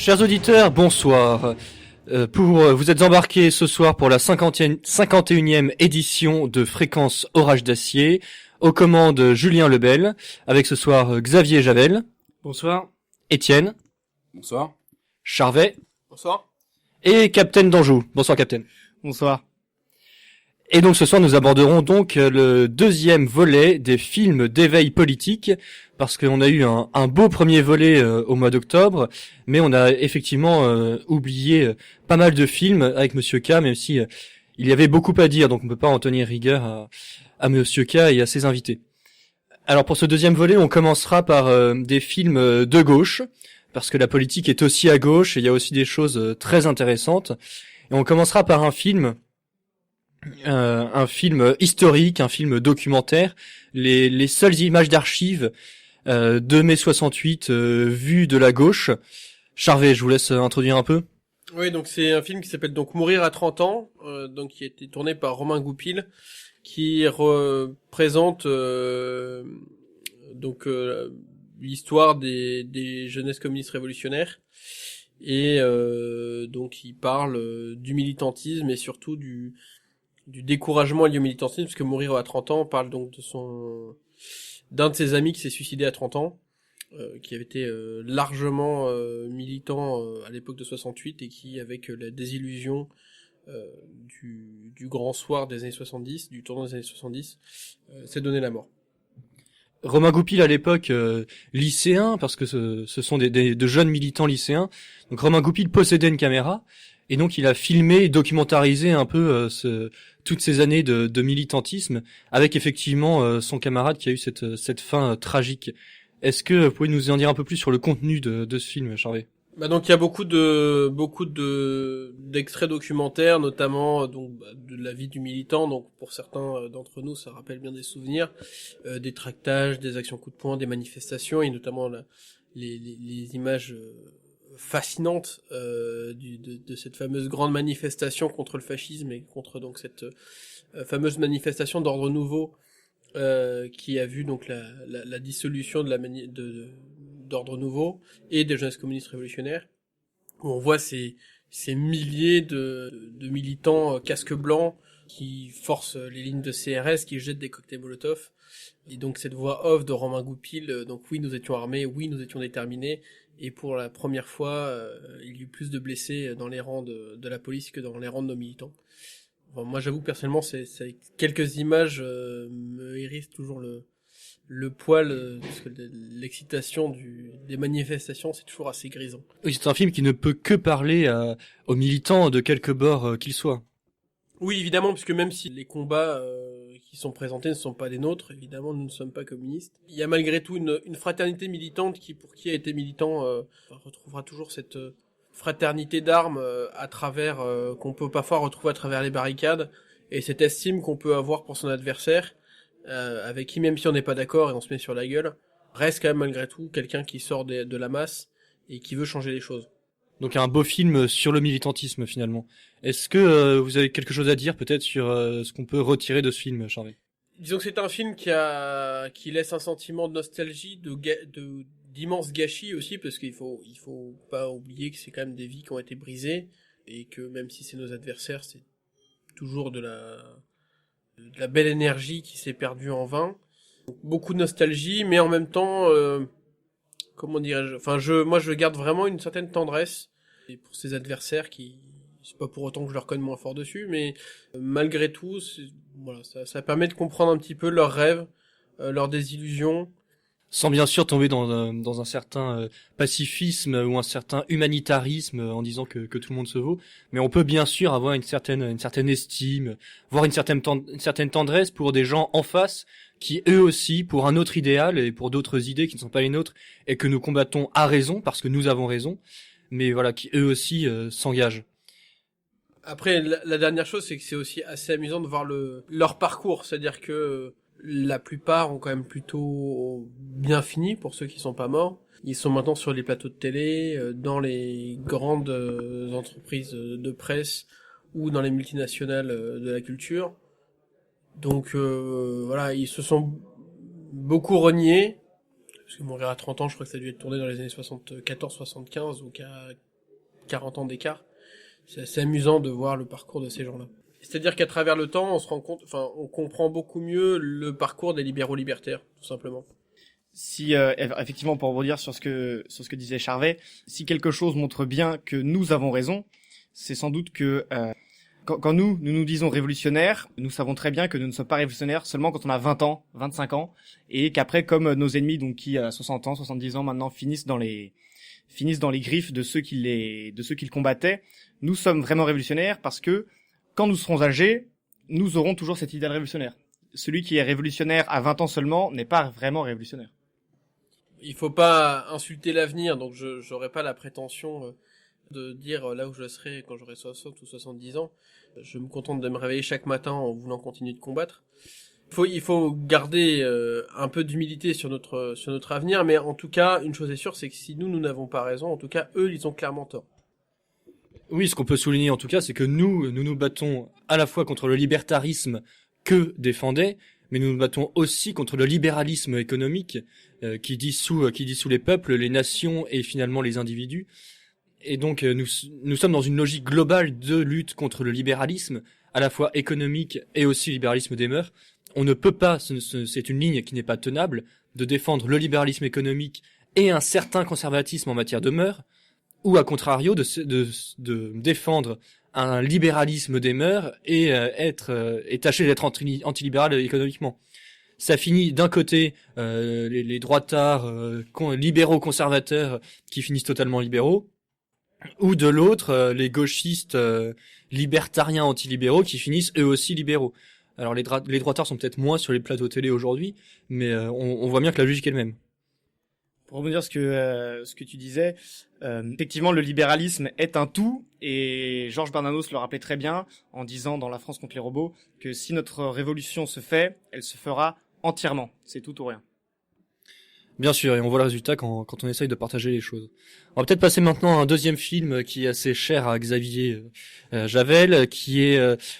Chers auditeurs, bonsoir. Vous êtes embarqués ce soir pour la 51e édition de Fréquence Orage d'Acier, aux commandes Julien Lebel, avec ce soir Xavier Javel. Bonsoir. Étienne. Bonsoir. Charvet. Bonsoir. Et Captain d'Anjou. Bonsoir Captain. Bonsoir. Et donc ce soir nous aborderons donc le deuxième volet des films d'éveil politique, parce qu'on a eu un beau premier volet au mois d'octobre, mais on a effectivement oublié pas mal de films avec Monsieur K, même si il y avait beaucoup à dire, donc on peut pas en tenir rigueur à Monsieur K et à ses invités. Alors pour ce deuxième volet, on commencera par des films de gauche, parce que la politique est aussi à gauche, et il y a aussi des choses très intéressantes. Et on commencera par un film historique, un film documentaire, les seules images d'archives de mai 68 vues de la gauche. Charvet, je vous laisse introduire un peu. Oui, donc c'est un film qui s'appelle donc Mourir à 30 ans, donc qui a été tourné par Romain Goupil, qui représente l'histoire des jeunesses communistes révolutionnaires, et donc il parle du militantisme et surtout du découragement lié au militantisme, parce que Mourir à 30 ans parle donc d'un de ses amis qui s'est suicidé à 30 ans, qui avait été largement militant à l'époque de 68, et qui, avec la désillusion du grand soir des années 70, du tournant des années 70, s'est donné la mort. Romain Goupil à l'époque lycéen, parce que ce sont de jeunes militants lycéens. Donc Romain Goupil possédait une caméra, et donc il a filmé et documentarisé un peu toutes ces années de militantisme, avec effectivement son camarade qui a eu cette fin tragique. Est-ce que vous pouvez nous en dire un peu plus sur le contenu de ce film, Charvet ? Bah donc il y a beaucoup d'extraits documentaires, notamment de la vie du militant. Donc pour certains d'entre nous, ça rappelle bien des souvenirs, des tractages, des actions coup de poing, des manifestations, et notamment les images fascinante de cette fameuse grande manifestation contre le fascisme, et contre donc cette fameuse manifestation d'ordre nouveau qui a vu donc la dissolution d'ordre nouveau et des jeunesses communistes révolutionnaires, où on voit ces milliers de militants casque blanc qui forcent les lignes de CRS, qui jettent des cocktails Molotov. Et donc cette voix off de Romain Goupil, donc oui, nous étions armés, oui, nous étions déterminés, et pour la première fois, il y a eu plus de blessés dans les rangs de la police que dans les rangs de nos militants. Enfin, moi, j'avoue, personnellement, c'est quelques images me hérissent toujours le poil, parce que l'excitation des manifestations, c'est toujours assez grisant. Oui, c'est un film qui ne peut que parler aux militants de quelque bord qu'ils soient. Oui, évidemment, puisque même si les combats qui sont présentés ne sont pas les nôtres, évidemment, nous ne sommes pas communistes. Il y a malgré tout une fraternité militante pour qui a été militant, retrouvera toujours cette fraternité d'armes à travers qu'on peut parfois retrouver à travers les barricades, et cette estime qu'on peut avoir pour son adversaire, avec qui, même si on n'est pas d'accord et on se met sur la gueule, reste quand même malgré tout quelqu'un qui sort de la masse et qui veut changer les choses. Donc un beau film sur le militantisme finalement. Est-ce que vous avez quelque chose à dire peut-être sur ce qu'on peut retirer de ce film, Charvet ? Disons que c'est un film qui laisse un sentiment de nostalgie, d'immense gâchis aussi, parce qu'il faut pas oublier que c'est quand même des vies qui ont été brisées, et que même si c'est nos adversaires, c'est toujours de la belle énergie qui s'est perdue en vain. Donc, beaucoup de nostalgie, mais en même temps, comment dirais-je, enfin moi je garde vraiment une certaine tendresse, et pour ces adversaires c'est pas pour autant que je leur cogne moins fort dessus, mais malgré tout, voilà, ça permet de comprendre un petit peu leurs rêves, leurs désillusions. Sans bien sûr tomber dans un certain pacifisme ou un certain humanitarisme en disant que tout le monde se vaut, mais on peut bien sûr avoir une certaine estime, voire une certaine tendresse pour des gens en face qui eux aussi, pour un autre idéal et pour d'autres idées qui ne sont pas les nôtres et que nous combattons à raison parce que nous avons raison, mais voilà, qui eux aussi s'engagent. Après, la dernière chose, c'est que c'est aussi assez amusant de voir leur parcours, c'est-à-dire que la plupart ont quand même plutôt bien fini, pour ceux qui sont pas morts. Ils sont maintenant sur les plateaux de télé, dans les grandes entreprises de presse, ou dans les multinationales de la culture. Donc voilà, ils se sont beaucoup reniés, parce que Mourir à 30 ans, je crois que ça a dû être tourné dans les années 74-75, donc 40 ans d'écart. C'est assez amusant de voir le parcours de ces gens-là. C'est-à-dire qu'à travers le temps, on se rend compte, enfin, on comprend beaucoup mieux le parcours des libéraux libertaires, tout simplement. Si effectivement, pour rebondir sur ce que disait Charvet, si quelque chose montre bien que nous avons raison, c'est sans doute que quand nous disons révolutionnaires, nous savons très bien que nous ne sommes pas révolutionnaires seulement quand on a 20 ans, 25 ans, et qu'après, comme nos ennemis, donc qui à 60 ans, 70 ans maintenant, finissent dans les griffes de ceux qui le combattaient, nous sommes vraiment révolutionnaires parce que quand nous serons âgés, nous aurons toujours cet idéal révolutionnaire. Celui qui est révolutionnaire à 20 ans seulement n'est pas vraiment révolutionnaire. Il faut pas insulter l'avenir, donc j'aurais pas la prétention de dire là où je serai quand j'aurai 60 ou 70 ans. Je me contente de me réveiller chaque matin en voulant continuer de combattre. Il faut garder un peu d'humilité sur notre avenir, mais en tout cas, une chose est sûre, c'est que si nous n'avons pas raison, en tout cas, eux, ils ont clairement tort. Oui, ce qu'on peut souligner en tout cas, c'est que nous battons à la fois contre le libertarisme que défendait, mais nous nous battons aussi contre le libéralisme économique qui dissout les peuples, les nations et finalement les individus. Et donc nous sommes dans une logique globale de lutte contre le libéralisme, à la fois économique et aussi libéralisme des mœurs. On ne peut pas, c'est une ligne qui n'est pas tenable, de défendre le libéralisme économique et un certain conservatisme en matière de mœurs, ou à contrario de défendre un libéralisme des mœurs et tâcher d'être antilibéral économiquement. Ça finit d'un côté les droitards libéraux conservateurs qui finissent totalement libéraux, ou de l'autre les gauchistes libertariens antilibéraux qui finissent eux aussi libéraux. Alors les droitards sont peut-être moins sur les plateaux télé aujourd'hui, mais on voit bien que la logique est la même. Pour rebondir ce que tu disais, effectivement, le libéralisme est un tout, et Georges Bernanos le rappelait très bien en disant dans La France contre les robots que si notre révolution se fait, elle se fera entièrement. C'est tout ou rien. Bien sûr, et on voit le résultat quand on essaye de partager les choses. On va peut-être passer maintenant à un deuxième film qui est assez cher à Xavier Javel, qui est...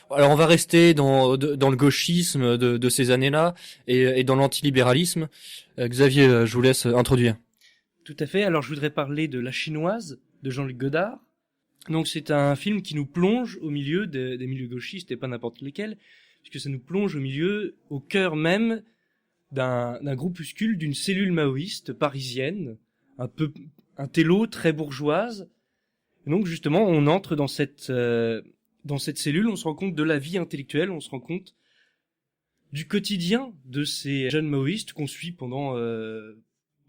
alors on va rester dans le gauchisme de ces années-là et dans l'antilibéralisme. Xavier, je vous laisse introduire. Tout à fait. Alors, je voudrais parler de La Chinoise, de Jean-Luc Godard. Donc, c'est un film qui nous plonge au milieu des milieux gauchistes, et pas n'importe lesquels, puisque ça nous plonge au cœur même d'un groupuscule, d'une cellule maoïste parisienne, un télo très bourgeoise. Et donc, justement, on entre dans cette cellule, on se rend compte de la vie intellectuelle, on se rend compte du quotidien de ces jeunes maoïstes qu'on suit pendant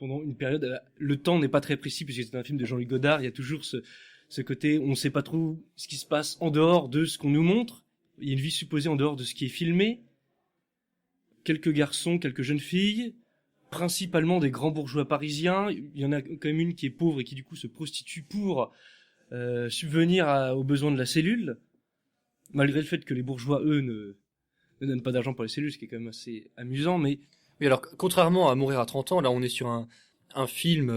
une période. Le temps n'est pas très précis puisque c'est un film de Jean-Luc Godard. Il y a toujours ce côté, on ne sait pas trop ce qui se passe en dehors de ce qu'on nous montre. Il y a une vie supposée en dehors de ce qui est filmé. Quelques garçons, quelques jeunes filles, principalement des grands bourgeois parisiens. Il y en a quand même une qui est pauvre et qui du coup se prostitue pour subvenir aux besoins de la cellule, malgré le fait que les bourgeois, eux, ne donnent pas d'argent pour les cellules, ce qui est quand même assez amusant, mais... Oui, alors, contrairement à Mourir à 30 ans, là, on est sur un film,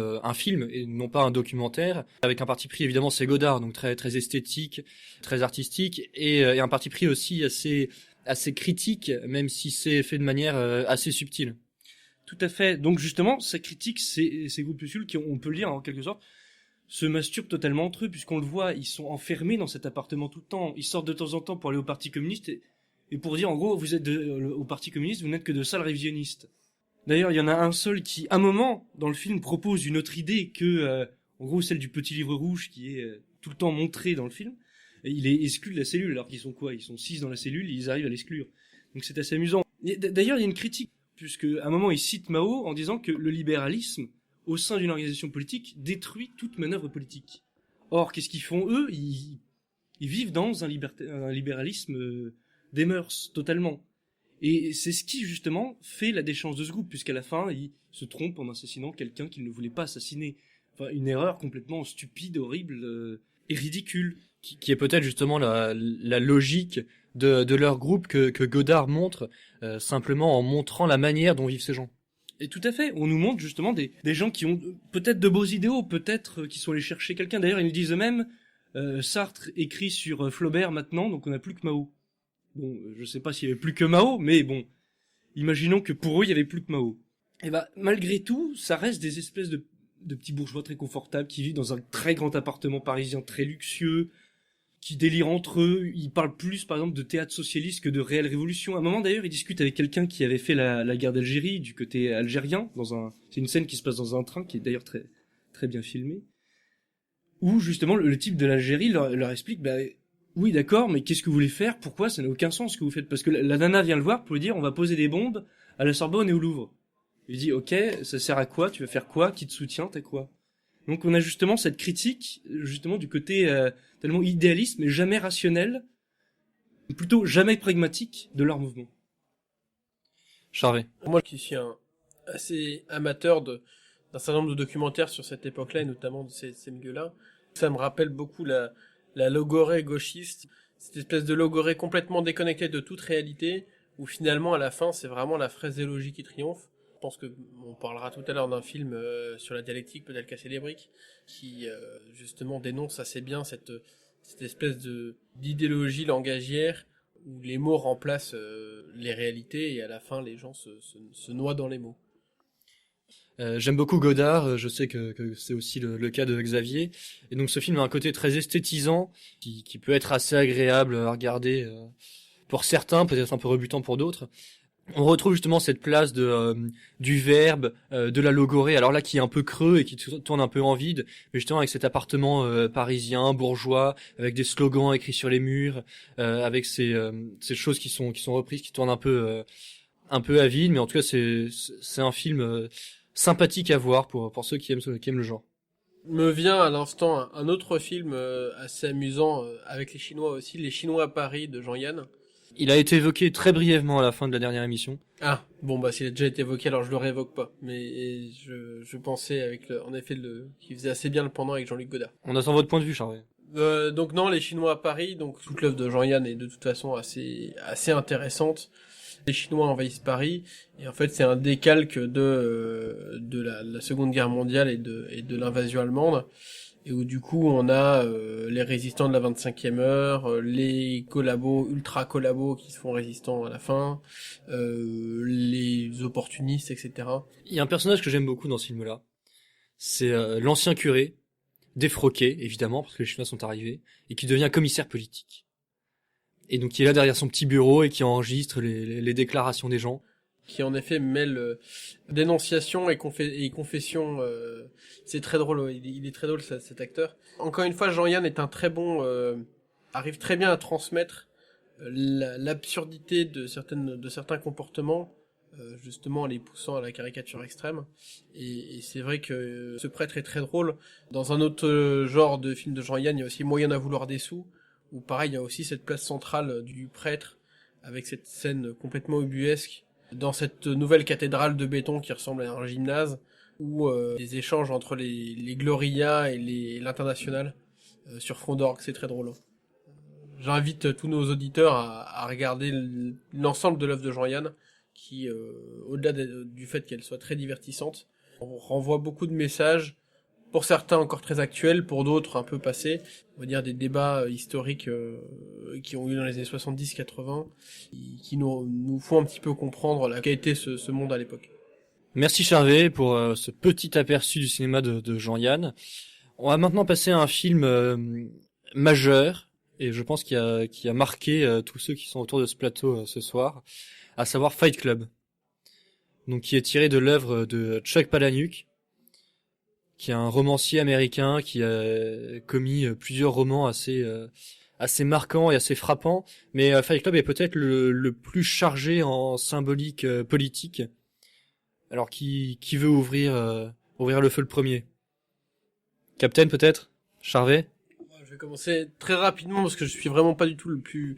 et non pas un documentaire, avec un parti pris, évidemment, c'est Godard, donc très, très esthétique, très artistique, et un parti pris aussi assez critique, même si c'est fait de manière assez subtile. Tout à fait. Donc, justement, ça critique ces groupuscules qui, on peut le dire, en quelque sorte, se masturbent totalement entre eux, puisqu'on le voit, ils sont enfermés dans cet appartement tout le temps. Ils sortent de temps en temps pour aller au Parti communiste, et pour dire, en gros, vous êtes au Parti communiste, vous n'êtes que de sales révisionnistes. D'ailleurs, il y en a un seul qui, à un moment, dans le film, propose une autre idée que, en gros, celle du petit livre rouge qui est tout le temps montré dans le film. Et il est exclu de la cellule, alors qu'ils sont quoi? Ils sont 6 dans la cellule, et ils arrivent à l'exclure. Donc c'est assez amusant. D'ailleurs, il y a une critique, puisque à un moment, il cite Mao en disant que le libéralisme, au sein d'une organisation politique, détruit toute manœuvre politique. Or, qu'est-ce qu'ils font, eux? Ils vivent dans un libéralisme des mœurs, totalement. Et c'est ce qui, justement, fait la déchéance de ce groupe, puisqu'à la fin, il se trompe en assassinant quelqu'un qu'il ne voulait pas assassiner. Enfin, une erreur complètement stupide, horrible et ridicule. Qui est peut-être justement la logique de leur groupe que Godard montre, simplement en montrant la manière dont vivent ces gens. Et tout à fait, on nous montre justement des gens qui ont peut-être de beaux idéaux, peut-être qui sont allés chercher quelqu'un. D'ailleurs, ils le disent eux-mêmes, Sartre écrit sur Flaubert maintenant, donc on n'a plus que Mao. Bon, je sais pas s'il y avait plus que Mao, mais bon, imaginons que pour eux, il y avait plus que Mao. Et bah, malgré tout, ça reste des espèces de petits bourgeois très confortables qui vivent dans un très grand appartement parisien très luxueux, qui délirent entre eux. Ils parlent plus, par exemple, de théâtre socialiste que de réelle révolution. À un moment, d'ailleurs, ils discutent avec quelqu'un qui avait fait la guerre d'Algérie, du côté algérien, c'est une scène qui se passe dans un train, qui est d'ailleurs très, très bien filmée, où, justement, le type de l'Algérie leur explique, oui, d'accord, mais qu'est-ce que vous voulez faire? Pourquoi? Ça n'a aucun sens ce que vous faites. Parce que la nana vient le voir pour lui dire, on va poser des bombes à la Sorbonne et au Louvre. Il dit, ok, ça sert à quoi? Tu vas faire quoi? Qui te soutient? T'as quoi? Donc on a justement cette critique, justement, du côté tellement idéaliste, mais jamais rationnel, plutôt jamais pragmatique de leur mouvement. Charvet. Moi qui suis assez amateur d'un certain nombre de documentaires sur cette époque-là, et notamment de ces milieux-là, ça me rappelle beaucoup la logorrhée gauchiste, cette espèce de logorrhée complètement déconnectée de toute réalité, où finalement à la fin c'est vraiment la phraséologie qui triomphe. Je pense que on parlera tout à l'heure d'un film sur la dialectique, peut-être casser les briques, qui justement dénonce assez bien cette espèce d'idéologie langagière où les mots remplacent les réalités et à la fin les gens se noient dans les mots. J'aime beaucoup Godard, je sais que c'est aussi le cas de Xavier, et donc ce film a un côté très esthétisant qui peut être assez agréable à regarder pour certains, peut-être un peu rebutant pour d'autres. On retrouve justement cette place du verbe, de la logorrhée, alors là qui est un peu creux et qui tourne un peu en vide, mais justement avec cet appartement parisien, bourgeois, avec des slogans écrits sur les murs, avec ces choses qui sont reprises, qui tournent un peu à vide, mais en tout cas c'est un film sympathique à voir pour ceux qui aiment le genre. Me vient à l'instant un autre film assez amusant avec les Chinois aussi, Les Chinois à Paris de Jean-Yann. Il a été évoqué très brièvement à la fin de la dernière émission. Ah, bon s'il a déjà été évoqué, alors je le réévoque pas. Mais je pensais avec en effet qui faisait assez bien le pendant avec Jean-Luc Godard. On attend votre point de vue, Charvet. Donc non, Les Chinois à Paris, donc toute l'œuvre de Jean-Yann est de toute façon assez intéressante. Les Chinois envahissent Paris, et en fait c'est un décalque de la Seconde Guerre mondiale et de l'invasion allemande. Et où du coup on a les résistants de la 25e heure, les collabos, ultra collabos qui se font résistants à la fin, les opportunistes, etc. Il y a un personnage que j'aime beaucoup dans ce film-là. C'est l'ancien curé, défroqué évidemment parce que les Chinois sont arrivés, et qui devient commissaire politique. Et donc il est là derrière son petit bureau et qui enregistre les déclarations des gens. Qui en effet mêle dénonciation et confession. C'est très drôle, il est très drôle cet acteur. Encore une fois, Jean-Yann est un très bon, arrive très bien à transmettre l'absurdité de certains comportements, justement en les poussant à la caricature extrême. Et c'est vrai que ce prêtre est très drôle. Dans un autre genre de film de Jean-Yann, il y a aussi Moyen à vouloir des sous, où pareil, il y a aussi cette place centrale du prêtre, avec cette scène complètement ubuesque, dans cette nouvelle cathédrale de béton qui ressemble à un gymnase, où des échanges entre les Gloria et l'International sur fond d'orgue, c'est très drôle. J'invite tous nos auditeurs à regarder l'ensemble de l'œuvre de Jean-Yann, qui, au-delà du fait qu'elle soit très divertissante, renvoie beaucoup de messages, pour certains encore très actuels, pour d'autres un peu passés, on va dire des débats historiques qui ont eu dans les années 70-80, qui nous font un petit peu comprendre qu'a été ce monde à l'époque. Merci Charvet pour ce petit aperçu du cinéma de Jean-Yann. On va maintenant passer à un film majeur, et je pense qui a marqué tous ceux qui sont autour de ce plateau ce soir, à savoir Fight Club. Donc qui est tiré de l'œuvre de Chuck Palahniuk, qui est un romancier américain qui a commis plusieurs romans assez marquants et assez frappants, mais Fight Club est peut-être le plus chargé en symbolique politique. Alors qui veut ouvrir le feu le premier? Captain peut-être? Charvet? Je vais commencer très rapidement parce que je suis vraiment pas du tout le plus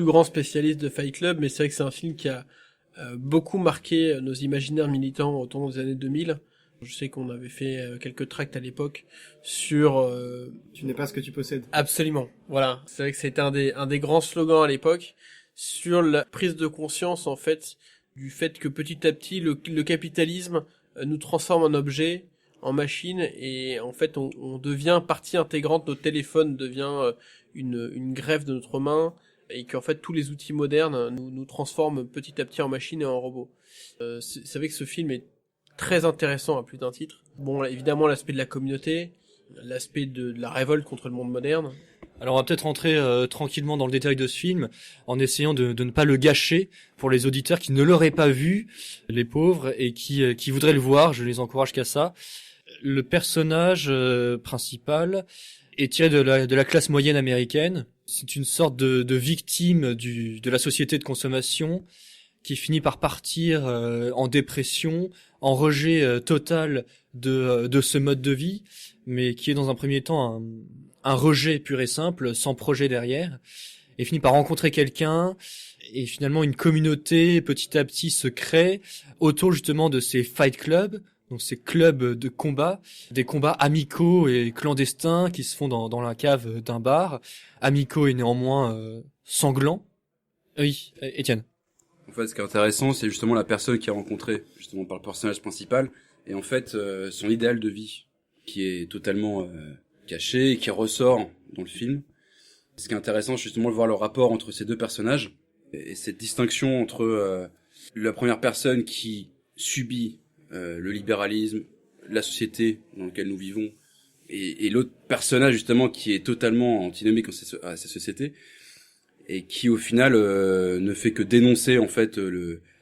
grand spécialiste de Fight Club, mais c'est vrai que c'est un film qui a beaucoup marqué nos imaginaires militants au tournant des années 2000. Je sais qu'on avait fait quelques tracts à l'époque sur... Tu n'es pas ce que tu possèdes. Absolument, voilà. C'est vrai que c'était un des grands slogans à l'époque, sur la prise de conscience, en fait, du fait que petit à petit, le capitalisme nous transforme en objet, en machine, et en fait, on devient partie intégrante, notre téléphone devient une greffe de notre main, et qu'en fait, tous les outils modernes nous transforment petit à petit en machine et en robot. C'est vrai que ce film est très intéressant à plus d'un titre. Bon, évidemment, l'aspect de la communauté, l'aspect de la révolte contre le monde moderne. Alors on va peut-être rentrer tranquillement dans le détail de ce film en essayant de ne pas le gâcher pour les auditeurs qui ne l'auraient pas vu, les pauvres, et qui voudraient le voir. Je les encourage qu'à ça. Le personnage principal est tiré de la classe moyenne américaine. C'est une sorte de victime de la société de consommation qui finit par partir en dépression, en rejet total de ce mode de vie, mais qui est dans un premier temps un rejet pur et simple, sans projet derrière, et finit par rencontrer quelqu'un, et finalement une communauté petit à petit se crée autour justement de ces fight clubs, donc ces clubs de combat, des combats amicaux et clandestins qui se font dans la cave d'un bar, amicaux et néanmoins sanglants. Oui, Étienne. En fait, ce qui est intéressant, c'est justement la personne qui est rencontrée, justement par le personnage principal, et en fait, son idéal de vie, qui est totalement caché et qui ressort dans le film. Ce qui est intéressant, c'est justement de voir le rapport entre ces deux personnages, et cette distinction entre la première personne qui subit le libéralisme, la société dans laquelle nous vivons, et l'autre personnage justement qui est totalement antinomique à cette société, et qui au final ne fait que dénoncer en fait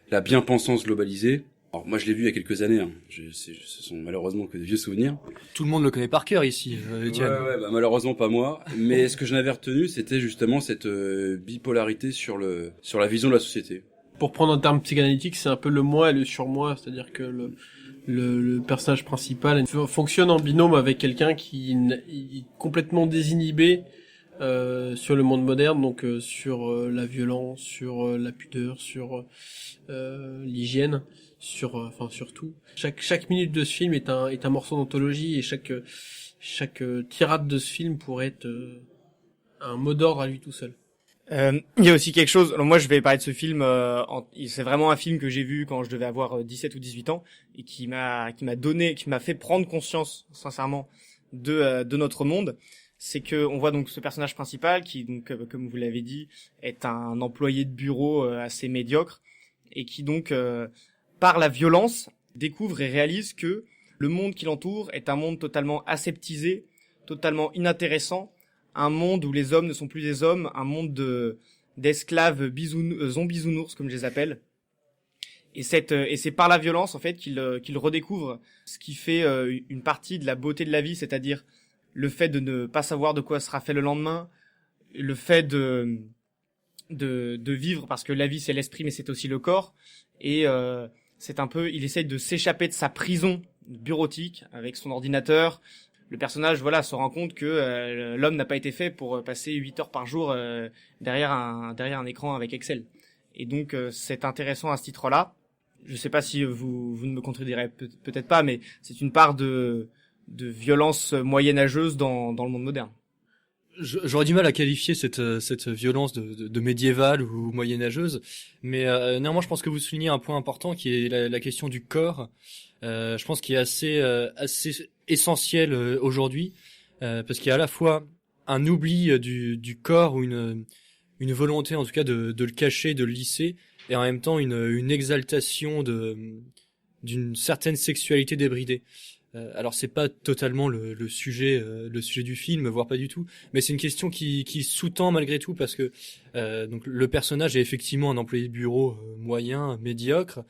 la bien-pensance globalisée. Alors moi je l'ai vu il y a quelques années, hein. Ce sont malheureusement que de vieux souvenirs. Tout le monde le connaît par cœur ici, Étienne. Ouais, bah, malheureusement pas moi. Mais ce que j'en avais retenu, c'était justement cette bipolarité sur la vision de la société. Pour prendre un terme psychanalytique, c'est un peu le moi et le surmoi, c'est-à-dire que le personnage principal fonctionne en binôme avec quelqu'un qui est complètement désinhibé sur le monde moderne, donc sur la violence, sur la pudeur, sur l'hygiène, sur tout. Chaque minute de ce film est un morceau d'anthologie, et chaque tirade de ce film pourrait être un mot d'ordre à lui tout seul. Il y a aussi quelque chose. Alors moi, je vais parler de ce film. C'est vraiment un film que j'ai vu quand je devais avoir 17 ou 18 ans et qui m'a fait prendre conscience, sincèrement, de notre monde. C'est que on voit donc ce personnage principal qui, donc, comme vous l'avez dit, est un employé de bureau assez médiocre et qui donc, par la violence, découvre et réalise que le monde qui l'entoure est un monde totalement aseptisé, totalement inintéressant. Un monde où les hommes ne sont plus des hommes, un monde d'esclaves zombies-nounours, comme je les appelle. Et c'est par la violence, en fait, qu'il redécouvre ce qui fait une partie de la beauté de la vie, c'est-à-dire le fait de ne pas savoir de quoi sera fait le lendemain, le fait de vivre, parce que la vie c'est l'esprit, mais c'est aussi le corps. Et il essaye de s'échapper de sa prison bureautique avec son ordinateur. Le personnage, se rend compte que l'homme n'a pas été fait pour passer 8 heures par jour derrière un écran avec Excel. Et donc, c'est intéressant à ce titre-là. Je sais pas si vous ne me contredirez peut-être pas, mais c'est une part de violence moyenâgeuse dans le monde moderne. J'aurais du mal à qualifier cette violence de médiévale ou moyenâgeuse, mais néanmoins, je pense que vous soulignez un point important qui est la question du corps. Je pense qu'il est assez essentiel aujourd'hui, parce qu'il y a à la fois un oubli du corps ou une volonté en tout cas de le cacher, de le lisser, et en même temps une exaltation d'une certaine sexualité débridée. Alors c'est pas totalement le sujet du film, voire pas du tout, mais c'est une question qui sous-tend malgré tout, parce que donc le personnage est effectivement un employé de bureau moyen, médiocre,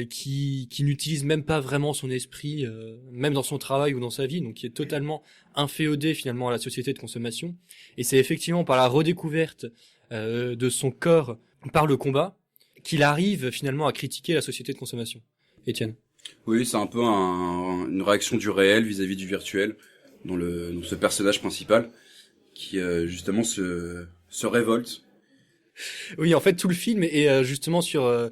qui n'utilise même pas vraiment son esprit, même dans son travail ou dans sa vie, donc qui est totalement inféodé finalement à la société de consommation. Et c'est effectivement par la redécouverte de son corps par le combat qu'il arrive finalement à critiquer la société de consommation. Étienne. Oui, c'est un peu une réaction du réel vis-à-vis du virtuel dans ce personnage principal qui justement se révolte. Oui, en fait tout le film est justement sur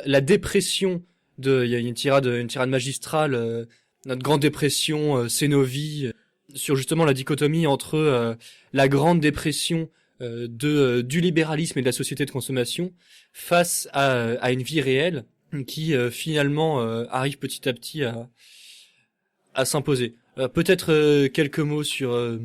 la dépression il y a une tirade magistrale, notre grande dépression, c'est nos vies, sur justement la dichotomie entre la grande dépression du libéralisme et de la société de consommation face à une vie réelle qui finalement arrive petit à petit à s'imposer. Peut-être quelques mots sur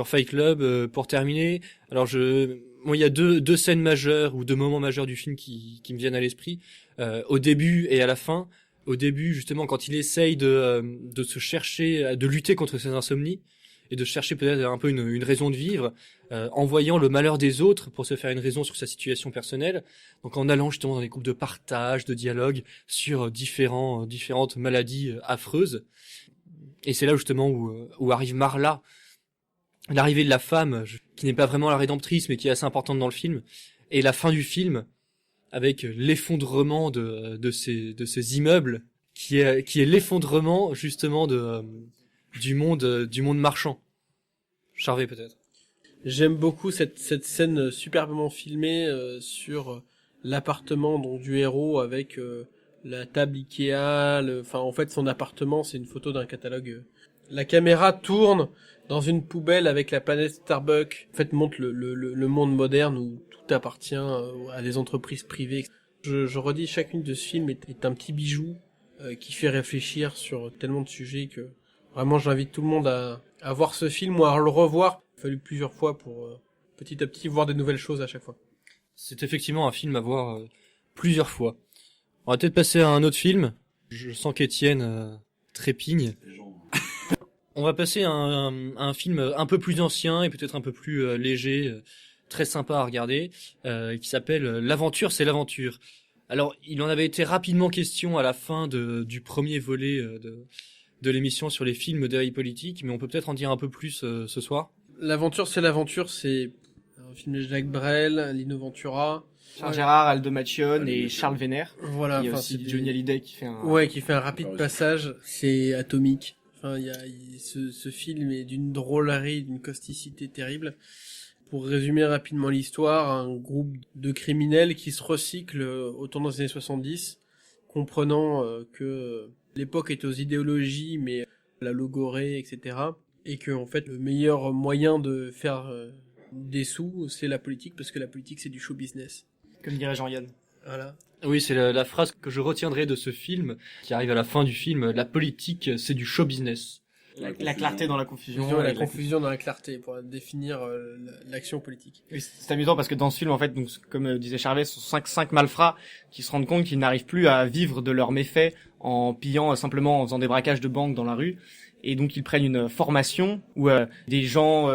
Fight Club pour terminer. Alors il y a deux scènes majeures ou deux moments majeurs du film qui me viennent à l'esprit. Au début et à la fin, au début, justement, quand il essaye de se chercher, de lutter contre ses insomnies, et de chercher peut-être un peu une raison de vivre, en voyant le malheur des autres pour se faire une raison sur sa situation personnelle, donc en allant justement dans des groupes de partage, de dialogue sur différentes maladies affreuses. Et c'est là justement où arrive Marla, l'arrivée de la femme, qui n'est pas vraiment la rédemptrice, mais qui est assez importante dans le film, et la fin du film, avec l'effondrement de ces immeubles, qui est l'effondrement justement du monde marchand. Charvet peut-être. J'aime beaucoup cette scène superbement filmée sur l'appartement donc du héros avec la table Ikea, enfin en fait son appartement c'est une photo d'un catalogue. La caméra tourne dans une poubelle avec la planète Starbucks. En fait montre le monde moderne où tout appartient à des entreprises privées. Je redis, chacune de ce film est un petit bijou qui fait réfléchir sur tellement de sujets que vraiment j'invite tout le monde à voir ce film ou à le revoir. Il a fallu plusieurs fois pour petit à petit voir des nouvelles choses à chaque fois. C'est effectivement un film à voir plusieurs fois. On va peut-être passer à un autre film. Je sens qu'Étienne trépigne. On va passer à un film un peu plus ancien et peut-être un peu plus léger, très sympa à regarder, qui s'appelle L'aventure, c'est l'aventure. Alors, il en avait été rapidement question à la fin du premier volet de l'émission sur les films d'éveil politique, mais on peut peut-être en dire un peu plus ce soir. L'aventure, c'est l'aventure, c'est un film de Jacques Brel, Lino Ventura. Charles Gérard, Aldo Machione et Charles Vénère. Voilà. Il y a aussi Johnny Hallyday qui fait un rapide passage. C'est atomique. Enfin, ce film est d'une drôlerie, d'une causticité terrible. Pour résumer rapidement l'histoire, un groupe de criminels qui se recyclent au tournant des années 70, comprenant que l'époque est aux idéologies, mais la logorée, etc. Et que, en fait, le meilleur moyen de faire des sous, c'est la politique, parce que la politique, c'est du show business. Comme dirait Jean-Yann. Voilà. Oui, c'est la phrase que je retiendrai de ce film, qui arrive à la fin du film. La politique, c'est du show business. La clarté dans la confusion. La confusion dans la clarté, pour définir l'action politique. Oui, c'est amusant parce que dans ce film, en fait, donc, comme disait Charvet, ce sont cinq malfrats qui se rendent compte qu'ils n'arrivent plus à vivre de leurs méfaits en pillant simplement, en faisant des braquages de banques dans la rue. Et donc ils prennent une formation où des gens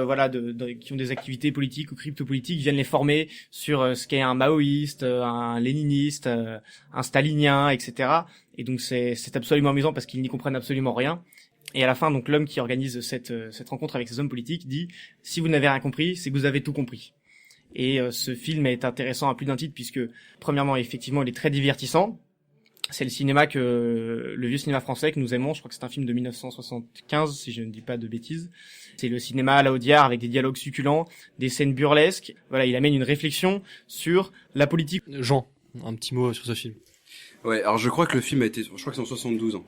qui ont des activités politiques ou crypto-politiques viennent les former sur ce qu'est un maoïste, un léniniste, un stalinien, etc. Et donc c'est absolument amusant parce qu'ils n'y comprennent absolument rien. Et à la fin, donc l'homme qui organise cette rencontre avec ces hommes politiques dit « Si vous n'avez rien compris, c'est que vous avez tout compris ». Et ce film est intéressant à plus d'un titre puisque premièrement, effectivement, il est très divertissant. C'est le vieux cinéma français que nous aimons. Je crois que c'est un film de 1975, si je ne dis pas de bêtises. C'est le cinéma à la Audiard avec des dialogues succulents, des scènes burlesques. Voilà, il amène une réflexion sur la politique. Jean, un petit mot sur ce film. Ouais, alors je crois que le film je crois que c'est en 72 ans.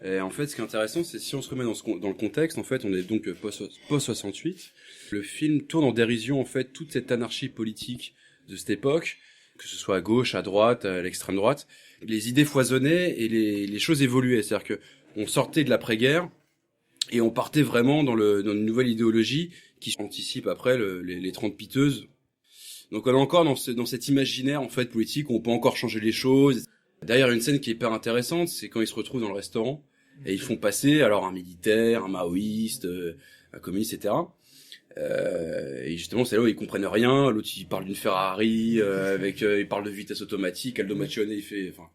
Et en fait, ce qui est intéressant, c'est si on se remet dans le contexte, en fait, on est donc post 68. Le film tourne en dérision, en fait, toute cette anarchie politique de cette époque, que ce soit à gauche, à droite, à l'extrême droite. Les idées foisonnaient et les choses évoluaient. C'est-à-dire que on sortait de l'après-guerre et on partait vraiment dans une nouvelle idéologie qui anticipe après les 30 piteuses. Donc on est encore dans cet imaginaire, en fait, politique où on peut encore changer les choses. Derrière, une scène qui est hyper intéressante, c'est quand ils se retrouvent dans le restaurant et ils font passer alors un militaire, un maoïste, un communiste, etc. Et justement, c'est là où ils comprennent rien. L'autre, il parle d'une Ferrari, il parle de vitesse automatique. Aldo Machione, il fait, enfin,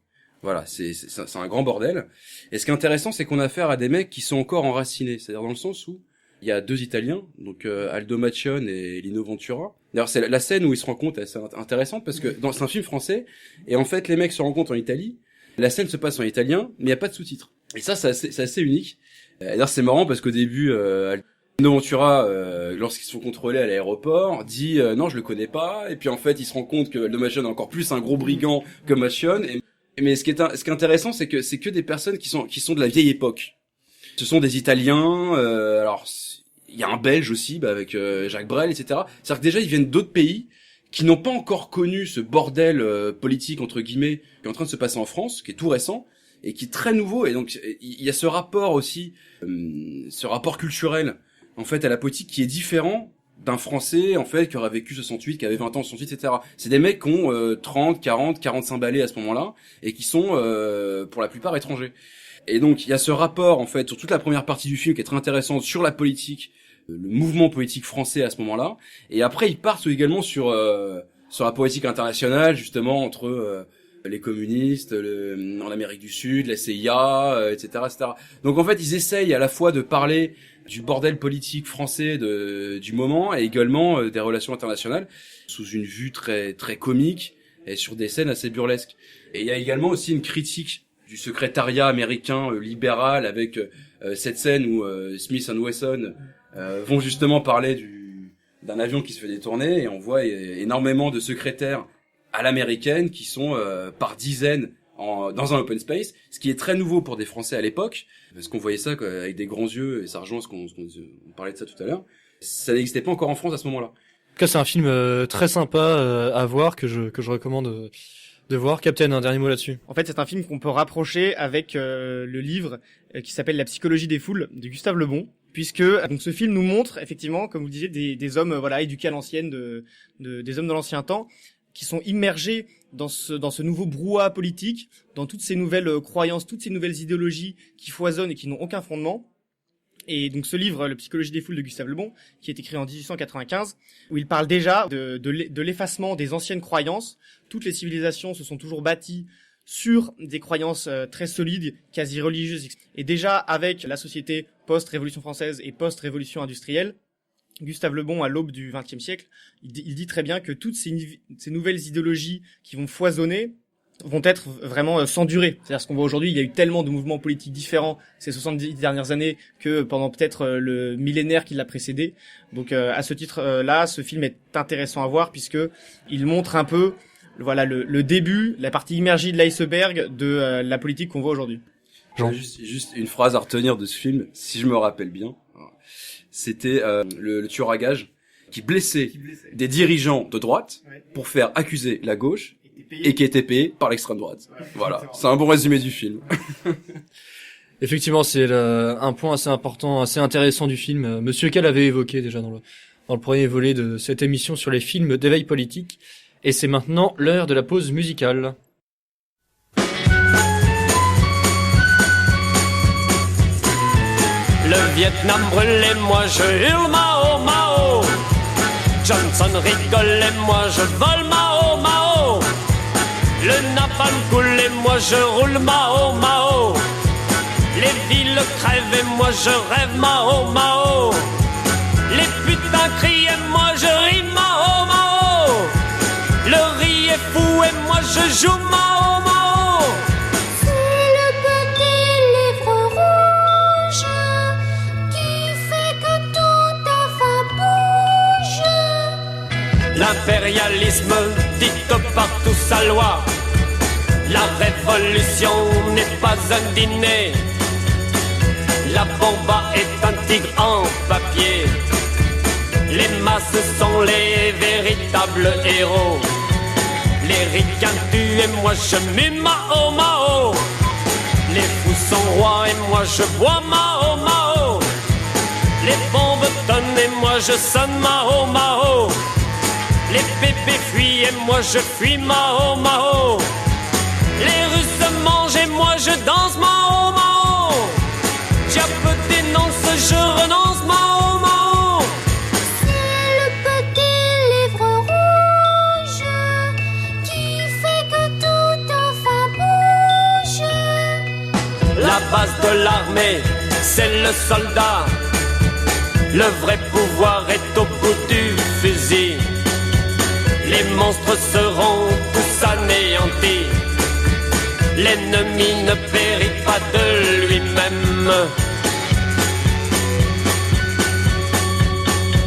voilà, c'est un grand bordel. Et ce qui est intéressant, c'est qu'on a affaire à des mecs qui sont encore enracinés. C'est-à-dire dans le sens où il y a deux Italiens, donc Aldo Machione et Lino Ventura. D'ailleurs, c'est la scène où ils se rencontrent, c'est intéressante parce que c'est un film français et en fait, les mecs se rencontrent en Italie. La scène se passe en italien, mais il y a pas de sous-titres. Et ça, c'est assez unique. D'ailleurs, c'est marrant parce qu'au début, Lino Ventura, lorsqu'ils se font contrôler à l'aéroport, dit non, je le connais pas. Et puis en fait, il se rend compte que Aldo Machione est encore plus un gros brigand que Machione. Mais ce qui est intéressant, c'est que des personnes qui sont de la vieille époque. Ce sont des Italiens. Alors, il y a un Belge aussi, avec Jacques Brel, etc. C'est-à-dire que déjà, ils viennent d'autres pays qui n'ont pas encore connu ce bordel politique entre guillemets qui est en train de se passer en France, qui est tout récent et qui est très nouveau. Et donc, il y a ce rapport aussi, ce rapport culturel en fait à la politique qui est différent d'un Français, en fait, qui aurait vécu 68, qui avait 20 ans en 68, etc. C'est des mecs qui ont 30, 40, 45 balais à ce moment-là, et qui sont, pour la plupart, étrangers. Et donc, il y a ce rapport, en fait, sur toute la première partie du film qui est très intéressante, sur la politique, le mouvement politique français à ce moment-là. Et après, ils partent également sur la politique internationale, justement, entre les communistes, en Amérique du Sud, la CIA, etc., etc. Donc, en fait, ils essayent à la fois de parler du bordel politique français du moment et également des relations internationales sous une vue très très comique et sur des scènes assez burlesques. Et il y a également aussi une critique du secrétariat américain libéral avec cette scène où Smith & Wesson vont justement parler d'un avion qui se fait détourner, et on voit énormément de secrétaires à l'américaine qui sont par dizaines dans un open space, ce qui est très nouveau pour des Français à l'époque, parce qu'on voyait ça avec des grands yeux, et ça rejoint on parlait de ça tout à l'heure. Ça n'existait pas encore en France à ce moment-là. En tout cas, c'est un film très sympa à voir, que je recommande de voir. Captain, un dernier mot là-dessus. En fait, c'est un film qu'on peut rapprocher avec le livre qui s'appelle La psychologie des foules de Gustave Le Bon, puisque donc ce film nous montre effectivement, comme vous disiez, des hommes voilà éduqués à l'ancienne, des hommes de l'ancien temps, qui sont immergés dans ce nouveau brouhaha politique, dans toutes ces nouvelles croyances, toutes ces nouvelles idéologies qui foisonnent et qui n'ont aucun fondement. Et donc ce livre, La psychologie des foules de Gustave Le Bon, qui est écrit en 1895, où il parle déjà de l'effacement des anciennes croyances. Toutes les civilisations se sont toujours bâties sur des croyances très solides, quasi religieuses. Et déjà avec la société post-révolution française et post-révolution industrielle, Gustave Le Bon, à l'aube du XXe siècle, il dit très bien que toutes ces nouvelles idéologies qui vont foisonner vont être vraiment sans durée. C'est-à-dire ce qu'on voit aujourd'hui, il y a eu tellement de mouvements politiques différents ces 70 dernières années que pendant peut-être le millénaire qui l'a précédé. Donc à ce titre-là, ce film est intéressant à voir puisque il montre un peu voilà le début, la partie immergée de l'iceberg de la politique qu'on voit aujourd'hui. Juste une phrase à retenir de ce film, si je me rappelle bien. C'était le tueur à gages qui blessait des dirigeants de droite pour faire accuser la gauche et qui était payé par l'extrême droite. Voilà, c'est un bon résumé du film. Effectivement, c'est un point assez important, assez intéressant du film. Monsieur Cal avait évoqué déjà dans le premier volet de cette émission sur les films d'éveil politique. Et c'est maintenant l'heure de la pause musicale. Le Vietnam brûlait, moi je hurle Mao Mao. Johnson rigole et moi je vole Mao Mao. Le napalm coule et moi je roule Mao Mao. Les villes crèvent et moi je rêve Mao Mao. Les putains crient et moi je ris Mao Mao. Le riz est fou et moi je joue Mao Mao. L'impérialisme dicte partout sa loi. La révolution n'est pas un dîner. La bomba est un tigre en papier. Les masses sont les véritables héros. Les ricains tuent et moi je mue Mao Mao. Les fous sont rois et moi je bois Mao Mao. Les bombes tonnent et moi je sonne Mao Mao. Les bébés fuient et moi je fuis Mao Mao. Les Russes mangent et moi je danse Mao Mao. Diable dénonce, je renonce Mao Mao. C'est le petit livre rouge qui fait que tout enfin bouge. La base de l'armée, c'est le soldat. Le vrai pouvoir est au bout du fusil. Les monstres seront tous anéantis. L'ennemi ne périt pas de lui-même.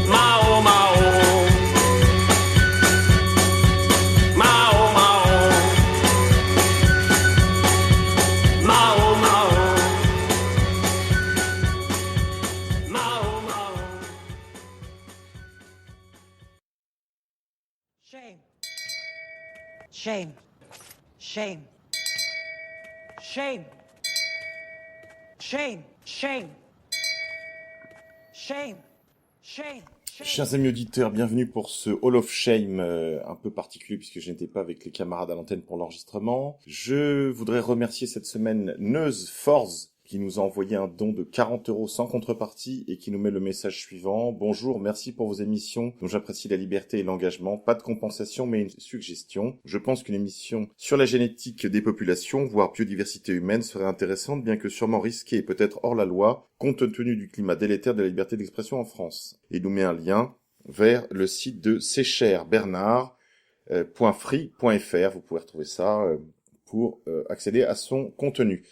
Mao Mao. Mao Mao. Mao Mao. Mao Mao. Shame. Shame. Shame. Shame. Shame. Shame. Shame. Shame. Chers amis auditeurs, bienvenue pour ce Hall of Shame un peu particulier puisque je n'étais pas avec les camarades à l'antenne pour l'enregistrement. Je voudrais remercier cette semaine Neuse Force qui nous a envoyé un don de 40 € sans contrepartie et qui nous met le message suivant. Bonjour, merci pour vos émissions dont j'apprécie la liberté et l'engagement. Pas de compensation mais une suggestion. Je pense qu'une émission sur la génétique des populations, voire biodiversité humaine, serait intéressante, bien que sûrement risquée et peut-être hors la loi, compte tenu du climat délétère de la liberté d'expression en France. Et il nous met un lien vers le site de secherbernard.free.fr. Vous pouvez retrouver ça pour accéder à son contenu.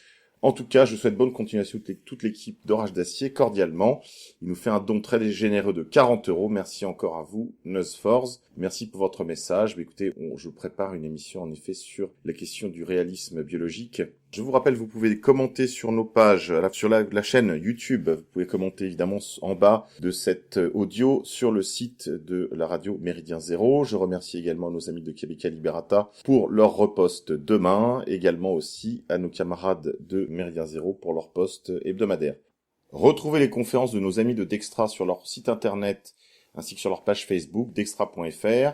En tout cas, je souhaite bonne continuation à toute l'équipe d'Orage d'Acier, cordialement. Il nous fait un don très généreux de 40 €. Merci encore à vous, Nuzforce. Merci pour votre message. Mais écoutez, je prépare une émission, en effet, sur la question du réalisme biologique. Je vous rappelle, vous pouvez commenter sur nos pages, sur la chaîne YouTube. Vous pouvez commenter, évidemment, en bas de cet audio sur le site de la radio Méridien Zéro. Je remercie également nos amis de Québec Liberata pour leur repost demain. Également aussi à nos camarades de Méridien Zéro pour leur post hebdomadaire. Retrouvez les conférences de nos amis de Dextra sur leur site internet ainsi que sur leur page Facebook, dextra.fr.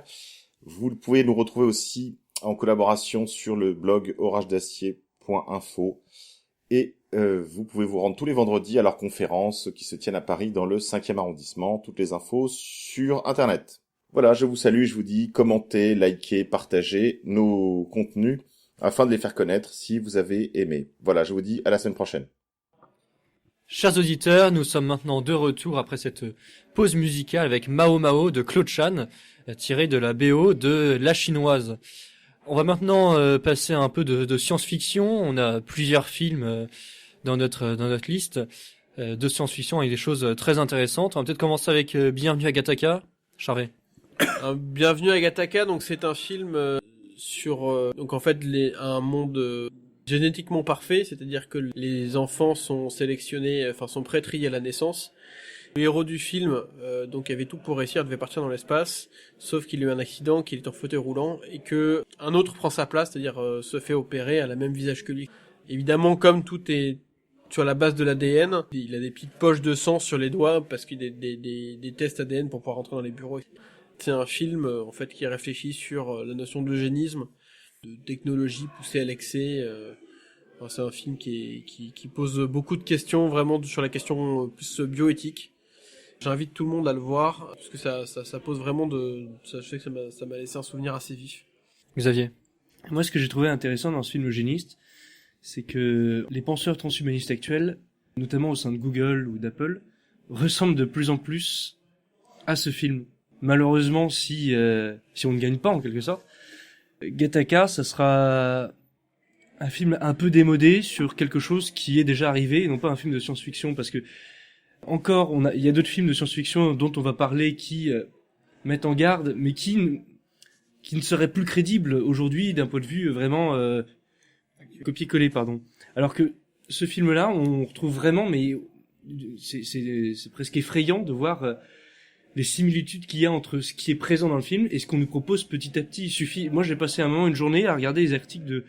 Vous pouvez nous retrouver aussi en collaboration sur le blog oragedacier.info et vous pouvez vous rendre tous les vendredis à leurs conférences qui se tiennent à Paris dans le 5e arrondissement. Toutes les infos sur internet. Voilà, je vous salue, je vous dis commentez, likez, partagez nos contenus afin de les faire connaître si vous avez aimé. Voilà, je vous dis à la semaine prochaine. Chers auditeurs, nous sommes maintenant de retour après cette pause musicale avec Mao Mao de Claude Chan, tiré de la BO de La Chinoise. On va maintenant passer un peu de science-fiction. On a plusieurs films dans notre liste de science-fiction avec des choses très intéressantes. On va peut-être commencer avec Bienvenue à Gattaca. Charvet. Bienvenue à Gattaca, donc c'est un film sur donc en fait un monde génétiquement parfait, c'est-à-dire que les enfants sont sélectionnés, sont pré-triés à la naissance. Le héros du film, donc avait tout pour réussir, devait partir dans l'espace, sauf qu'il a eu un accident, qu'il est en fauteuil roulant, et que un autre prend sa place, c'est-à-dire se fait opérer, a le même visage que lui. Évidemment, comme tout est sur la base de l'ADN, il a des petites poches de sang sur les doigts, parce qu'il y a des tests ADN pour pouvoir rentrer dans les bureaux. C'est un film, en fait, qui réfléchit sur la notion d'eugénisme, de technologie poussée à l'excès. C'est un film qui pose beaucoup de questions, vraiment sur la question plus bioéthique. J'invite tout le monde à le voir, parce que ça pose vraiment je sais que ça m'a laissé un souvenir assez vif. Xavier. Moi, ce que j'ai trouvé intéressant dans ce film eugéniste, c'est que les penseurs transhumanistes actuels, notamment au sein de Google ou d'Apple, ressemblent de plus en plus à ce film. Malheureusement, si on ne gagne pas en quelque sorte, Gattaca, ça sera un film un peu démodé sur quelque chose qui est déjà arrivé, et non pas un film de science-fiction, parce que encore, il y a d'autres films de science-fiction dont on va parler qui mettent en garde, mais qui ne seraient plus crédibles aujourd'hui d'un point de vue vraiment copier-coller, pardon. Alors que ce film-là, on retrouve vraiment, mais c'est presque effrayant de voir les similitudes qu'il y a entre ce qui est présent dans le film et ce qu'on nous propose petit à petit. Il suffit. Moi, j'ai passé un moment, une journée, à regarder les articles de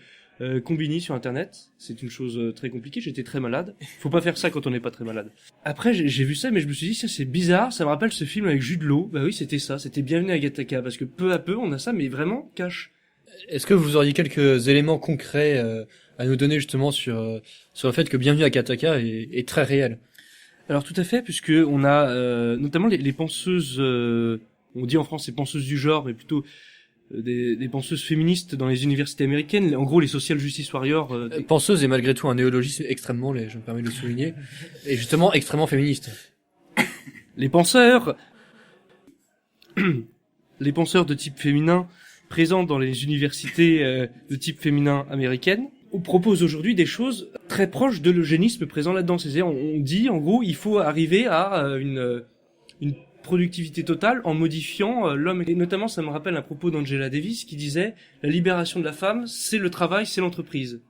Combini sur internet. C'est une chose très compliquée, j'étais très malade. Faut pas faire ça quand on n'est pas très malade. Après j'ai vu ça, mais je me suis dit ça c'est bizarre, ça me rappelle ce film avec Jude Law. Bah oui, c'était ça, c'était Bienvenue à Gattaca, parce que peu à peu on a ça, mais vraiment cash. Est-ce que vous auriez quelques éléments concrets à nous donner justement sur le fait que Bienvenue à Gattaca est très réel? Alors tout à fait, puisque on a notamment les penseuses, on dit en France les penseuses du genre, mais plutôt des penseuses féministes dans les universités américaines, en gros les social justice warriors. Penseuse est malgré tout un néologisme extrêmement laid, je me permets de le souligner, et justement extrêmement féministe. Les penseurs de type féminin présents dans les universités de type féminin américaines, on propose aujourd'hui des choses très proches de l'eugénisme présent là-dedans. C'est-à-dire, on dit en gros, il faut arriver à une productivité totale en modifiant l'homme. Et notamment, ça me rappelle un propos d'Angela Davis qui disait « La libération de la femme, c'est le travail, c'est l'entreprise.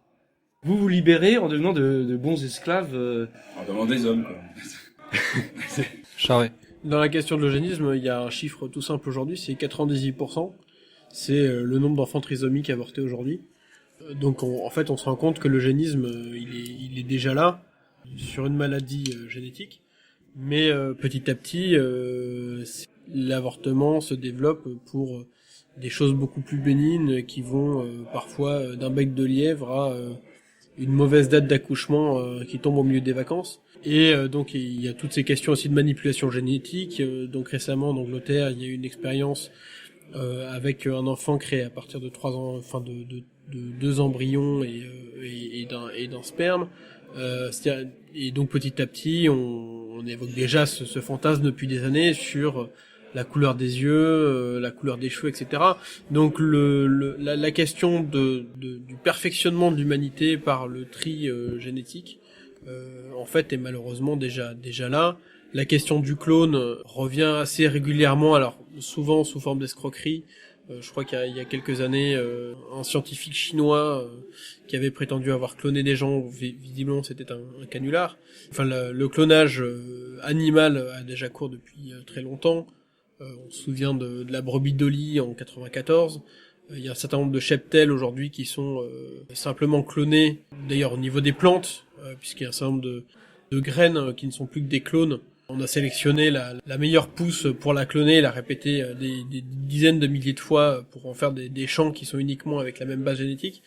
Vous vous libérez en devenant de bons esclaves. » En devenant des hommes, quoi. Charvet. Dans la question de l'eugénisme, il y a un chiffre tout simple aujourd'hui, c'est 98%. C'est le nombre d'enfants trisomiques avortés aujourd'hui. Donc en fait, on se rend compte que l'eugénisme, il est déjà là, sur une maladie génétique. Mais petit à petit, l'avortement se développe pour des choses beaucoup plus bénignes qui vont parfois d'un bec de lièvre à une mauvaise date d'accouchement qui tombe au milieu des vacances. Et donc il y a toutes ces questions aussi de manipulation génétique. Donc récemment en Angleterre, il y a eu une expérience avec un enfant créé à partir de 3 ans, enfin de 2 embryons et d'un sperme. Et donc petit à petit, on évoque déjà ce fantasme depuis des années sur la couleur des yeux, la couleur des cheveux, etc. Donc la question du perfectionnement de l'humanité par le tri génétique, en fait, est malheureusement déjà là. La question du clone revient assez régulièrement, alors souvent sous forme d'escroquerie. Je crois qu'il y a quelques années, un scientifique chinois qui avait prétendu avoir cloné des gens, visiblement c'était un canular. Enfin, le clonage animal a déjà cours depuis très longtemps. On se souvient de la brebis Dolly en 94. Il y a un certain nombre de cheptels aujourd'hui qui sont simplement clonés, d'ailleurs au niveau des plantes, puisqu'il y a un certain nombre de graines qui ne sont plus que des clones. On a sélectionné la meilleure pousse pour la cloner, la répéter des dizaines de milliers de fois pour en faire des champs qui sont uniquement avec la même base génétique.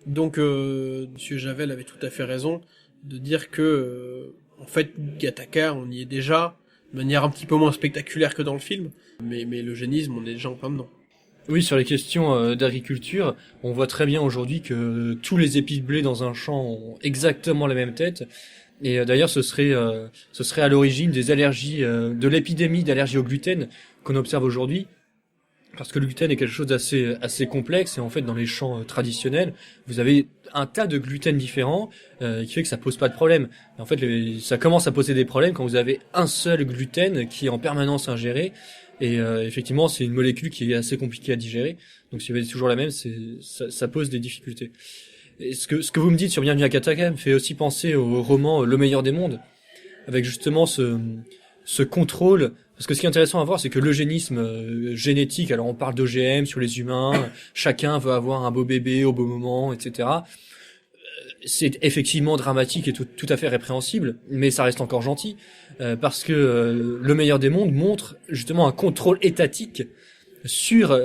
Donc Monsieur Javel avait tout à fait raison de dire que en fait Gattaca, on y est déjà de manière un petit peu moins spectaculaire que dans le film, mais l'eugénisme, on est déjà en plein dedans. Oui, sur les questions d'agriculture, on voit très bien aujourd'hui que tous les épis de blé dans un champ ont exactement la même tête. Et d'ailleurs, ce serait à l'origine des allergies, de l'épidémie d'allergie au gluten qu'on observe aujourd'hui, parce que le gluten est quelque chose assez complexe. Et en fait, dans les champs traditionnels, vous avez un tas de gluten différents qui fait que ça pose pas de problème. Et en fait, ça commence à poser des problèmes quand vous avez un seul gluten qui est en permanence ingéré. Et effectivement, c'est une molécule qui est assez compliquée à digérer. Donc, si vous avez toujours la même, ça pose des difficultés. Et ce que vous me dites sur Bienvenue à Gattaca me fait aussi penser au roman Le meilleur des mondes, avec justement ce contrôle. Parce que ce qui est intéressant à voir, c'est que l'eugénisme génétique, alors on parle d'OGM sur les humains, chacun veut avoir un beau bébé au beau moment, etc. C'est effectivement dramatique et tout à fait répréhensible, mais ça reste encore gentil, parce que Le meilleur des mondes montre justement un contrôle étatique sur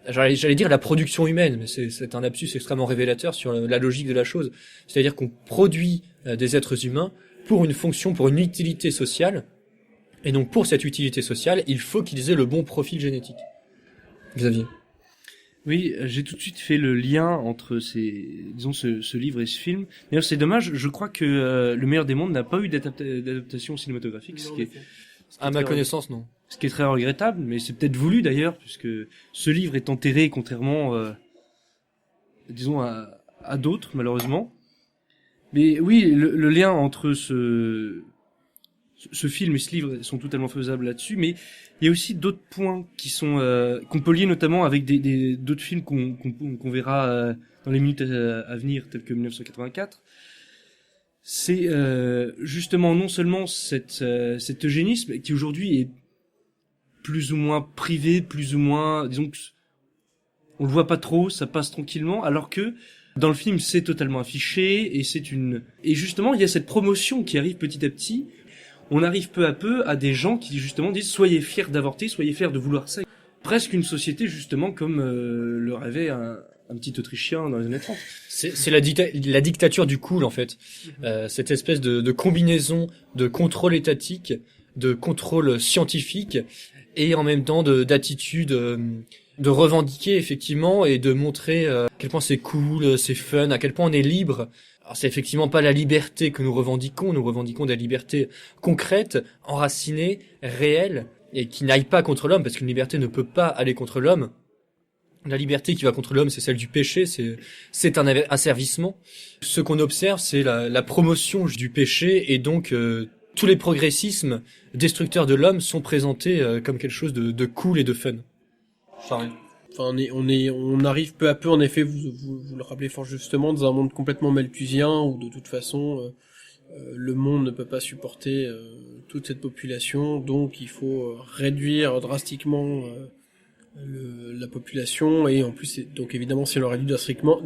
j'allais dire la production humaine, mais c'est un lapsus extrêmement révélateur sur la logique de la chose. C'est-à-dire qu'on produit des êtres humains pour une fonction, pour une utilité sociale, et donc pour cette utilité sociale, il faut qu'ils aient le bon profil génétique. Xavier. Oui, j'ai tout de suite fait le lien entre ce livre et ce film. D'ailleurs, c'est dommage, je crois que Le meilleur des mondes n'a pas eu d'adaptation cinématographique, À ma connaissance, non. Ce qui est très regrettable, mais c'est peut-être voulu d'ailleurs, puisque ce livre est enterré contrairement, disons, à d'autres, malheureusement. Mais oui, le lien entre ce film et ce livre sont totalement faisables là-dessus, mais il y a aussi d'autres points qui sont qu'on peut lier notamment avec d'autres films qu'on verra dans les minutes à venir, tels que 1984. C'est justement non seulement cet eugénisme qui aujourd'hui est plus ou moins privé, plus ou moins, disons que on le voit pas trop, ça passe tranquillement, alors que dans le film c'est totalement affiché et justement il y a cette promotion qui arrive petit à petit. On arrive peu à peu à des gens qui justement disent soyez fiers d'avorter, soyez fiers de vouloir ça. Presque une société justement comme le rêvait un petit Autrichien dans les années 30. C'est la dictature du cool en fait. Cette espèce de combinaison de contrôle étatique, de contrôle scientifique et en même temps d'attitude de revendiquer effectivement et de montrer à quel point c'est cool, c'est fun, à quel point on est libre. Alors c'est effectivement pas la liberté que nous revendiquons des libertés concrètes, enracinées, réelles et qui n'aillent pas contre l'homme parce qu'une liberté ne peut pas aller contre l'homme. La liberté qui va contre l'homme, c'est celle du péché, c'est un asservissement. Ce qu'on observe, c'est la promotion du péché et donc tous les progressismes destructeurs de l'homme sont présentés comme quelque chose de cool et de fun. Enfin, on arrive peu à peu, en effet, vous le rappelez fort justement, dans un monde complètement malthusien où de toute façon le monde ne peut pas supporter toute cette population, donc il faut réduire drastiquement la population et en plus donc évidemment si on le réduit drastiquement,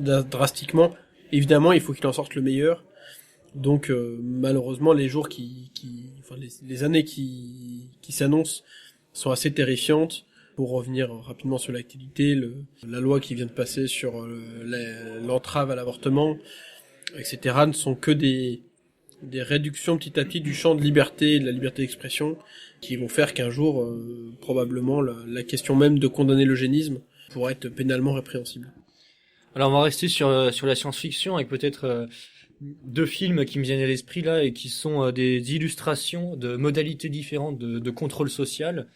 évidemment il faut qu'il en sorte le meilleur. Donc malheureusement les jours les années qui s'annoncent sont assez terrifiantes. Pour revenir rapidement sur l'actualité, la loi qui vient de passer sur l'entrave à l'avortement, etc., ne sont que des réductions petit à petit du champ de liberté et de la liberté d'expression qui vont faire qu'un jour, probablement, la question même de condamner l'eugénisme pourra être pénalement répréhensible. Alors on va rester sur la science-fiction avec peut-être deux films qui me viennent à l'esprit là et qui sont des illustrations de modalités différentes de contrôle social.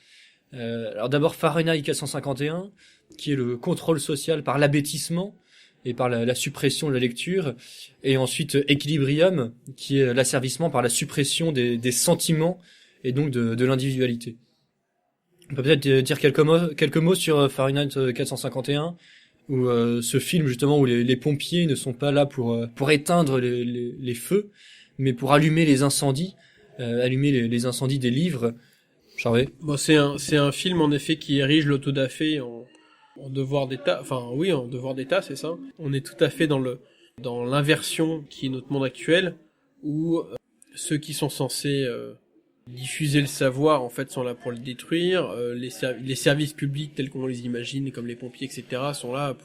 Alors d'abord Fahrenheit 451, qui est le contrôle social par l'abêtissement et par la suppression de la lecture, et ensuite Equilibrium, qui est l'asservissement par la suppression des sentiments et donc de l'individualité. On peut peut-être dire quelques mots sur Fahrenheit 451, où ce film justement où les pompiers ne sont pas là pour éteindre les feux, mais pour allumer les incendies, les incendies des livres. Charvet. Bon, c'est un film en effet qui érige l'autodafé en devoir d'État. Enfin oui, en devoir d'État, c'est ça. On est tout à fait dans l'inversion qui est notre monde actuel, où ceux qui sont censés diffuser le savoir en fait sont là pour le détruire. Les services publics tels qu'on les imagine, comme les pompiers, etc., sont là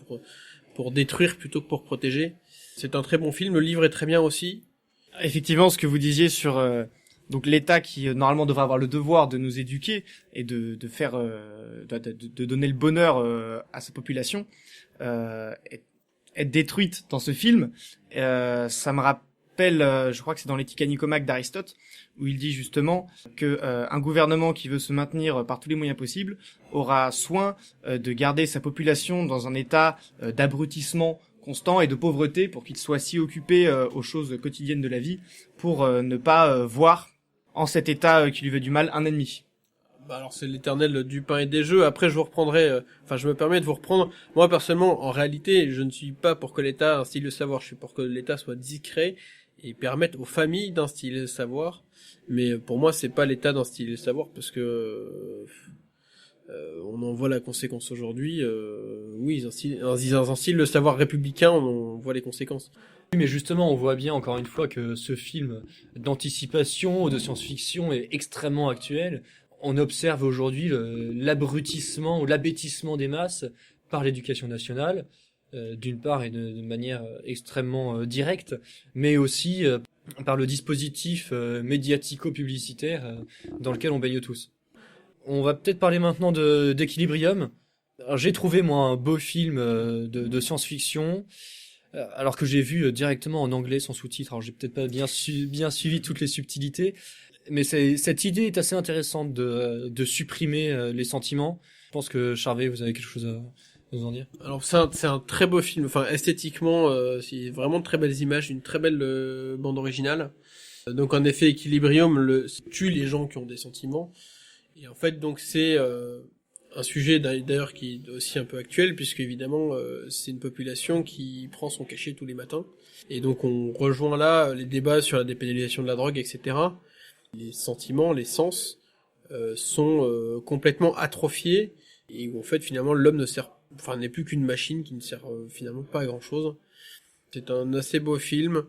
pour détruire plutôt que pour protéger. C'est un très bon film. Le livre est très bien aussi. Effectivement, ce que vous disiez sur donc l'État qui normalement devrait avoir le devoir de nous éduquer et de faire de donner le bonheur à sa population être détruite dans ce film. Ça me rappelle, je crois que c'est dans l'Éthique à Nicomaque d'Aristote, où il dit justement que un gouvernement qui veut se maintenir par tous les moyens possibles aura soin de garder sa population dans un état d'abrutissement constant et de pauvreté pour qu'il soit si occupé aux choses quotidiennes de la vie pour ne pas voir en cet état qui lui veut du mal un ennemi. Bah alors c'est l'éternel du pain et des jeux. Après je vous reprendrai, je me permets de vous reprendre. Moi personnellement, en réalité, je ne suis pas pour que l'État instille le savoir. Je suis pour que l'État soit discret et permette aux familles d'instiller le savoir. Mais pour moi, c'est pas l'État d'instiller le savoir parce que on en voit la conséquence aujourd'hui. Oui, ils instillent le savoir républicain, on en voit les conséquences. Oui, mais justement, on voit bien encore une fois que ce film d'anticipation ou de science-fiction est extrêmement actuel. On observe aujourd'hui l'abrutissement ou l'abêtissement des masses par l'éducation nationale, d'une part et de manière extrêmement directe, mais aussi par le dispositif médiatico-publicitaire dans lequel on baigne tous. On va peut-être parler maintenant d'Equilibrium. Alors, j'ai trouvé moi un beau film de science-fiction, alors que j'ai vu directement en anglais sans sous-titres. Alors j'ai peut-être pas bien suivi toutes les subtilités, mais cette idée est assez intéressante de supprimer les sentiments. Je pense que Charvet, vous avez quelque chose à nous en dire. Alors c'est un très beau film. Enfin esthétiquement, c'est vraiment de très belles images, une très belle bande originale. Donc en effet, Equilibrium tue les gens qui ont des sentiments. Et en fait, donc c'est un sujet d'ailleurs qui est aussi un peu actuel, puisque évidemment c'est une population qui prend son cachet tous les matins. Et donc on rejoint là les débats sur la dépénalisation de la drogue, etc. Les sentiments, les sens sont complètement atrophiés, et où en fait finalement l'homme n'est plus qu'une machine qui ne sert finalement pas à grand chose. C'est un assez beau film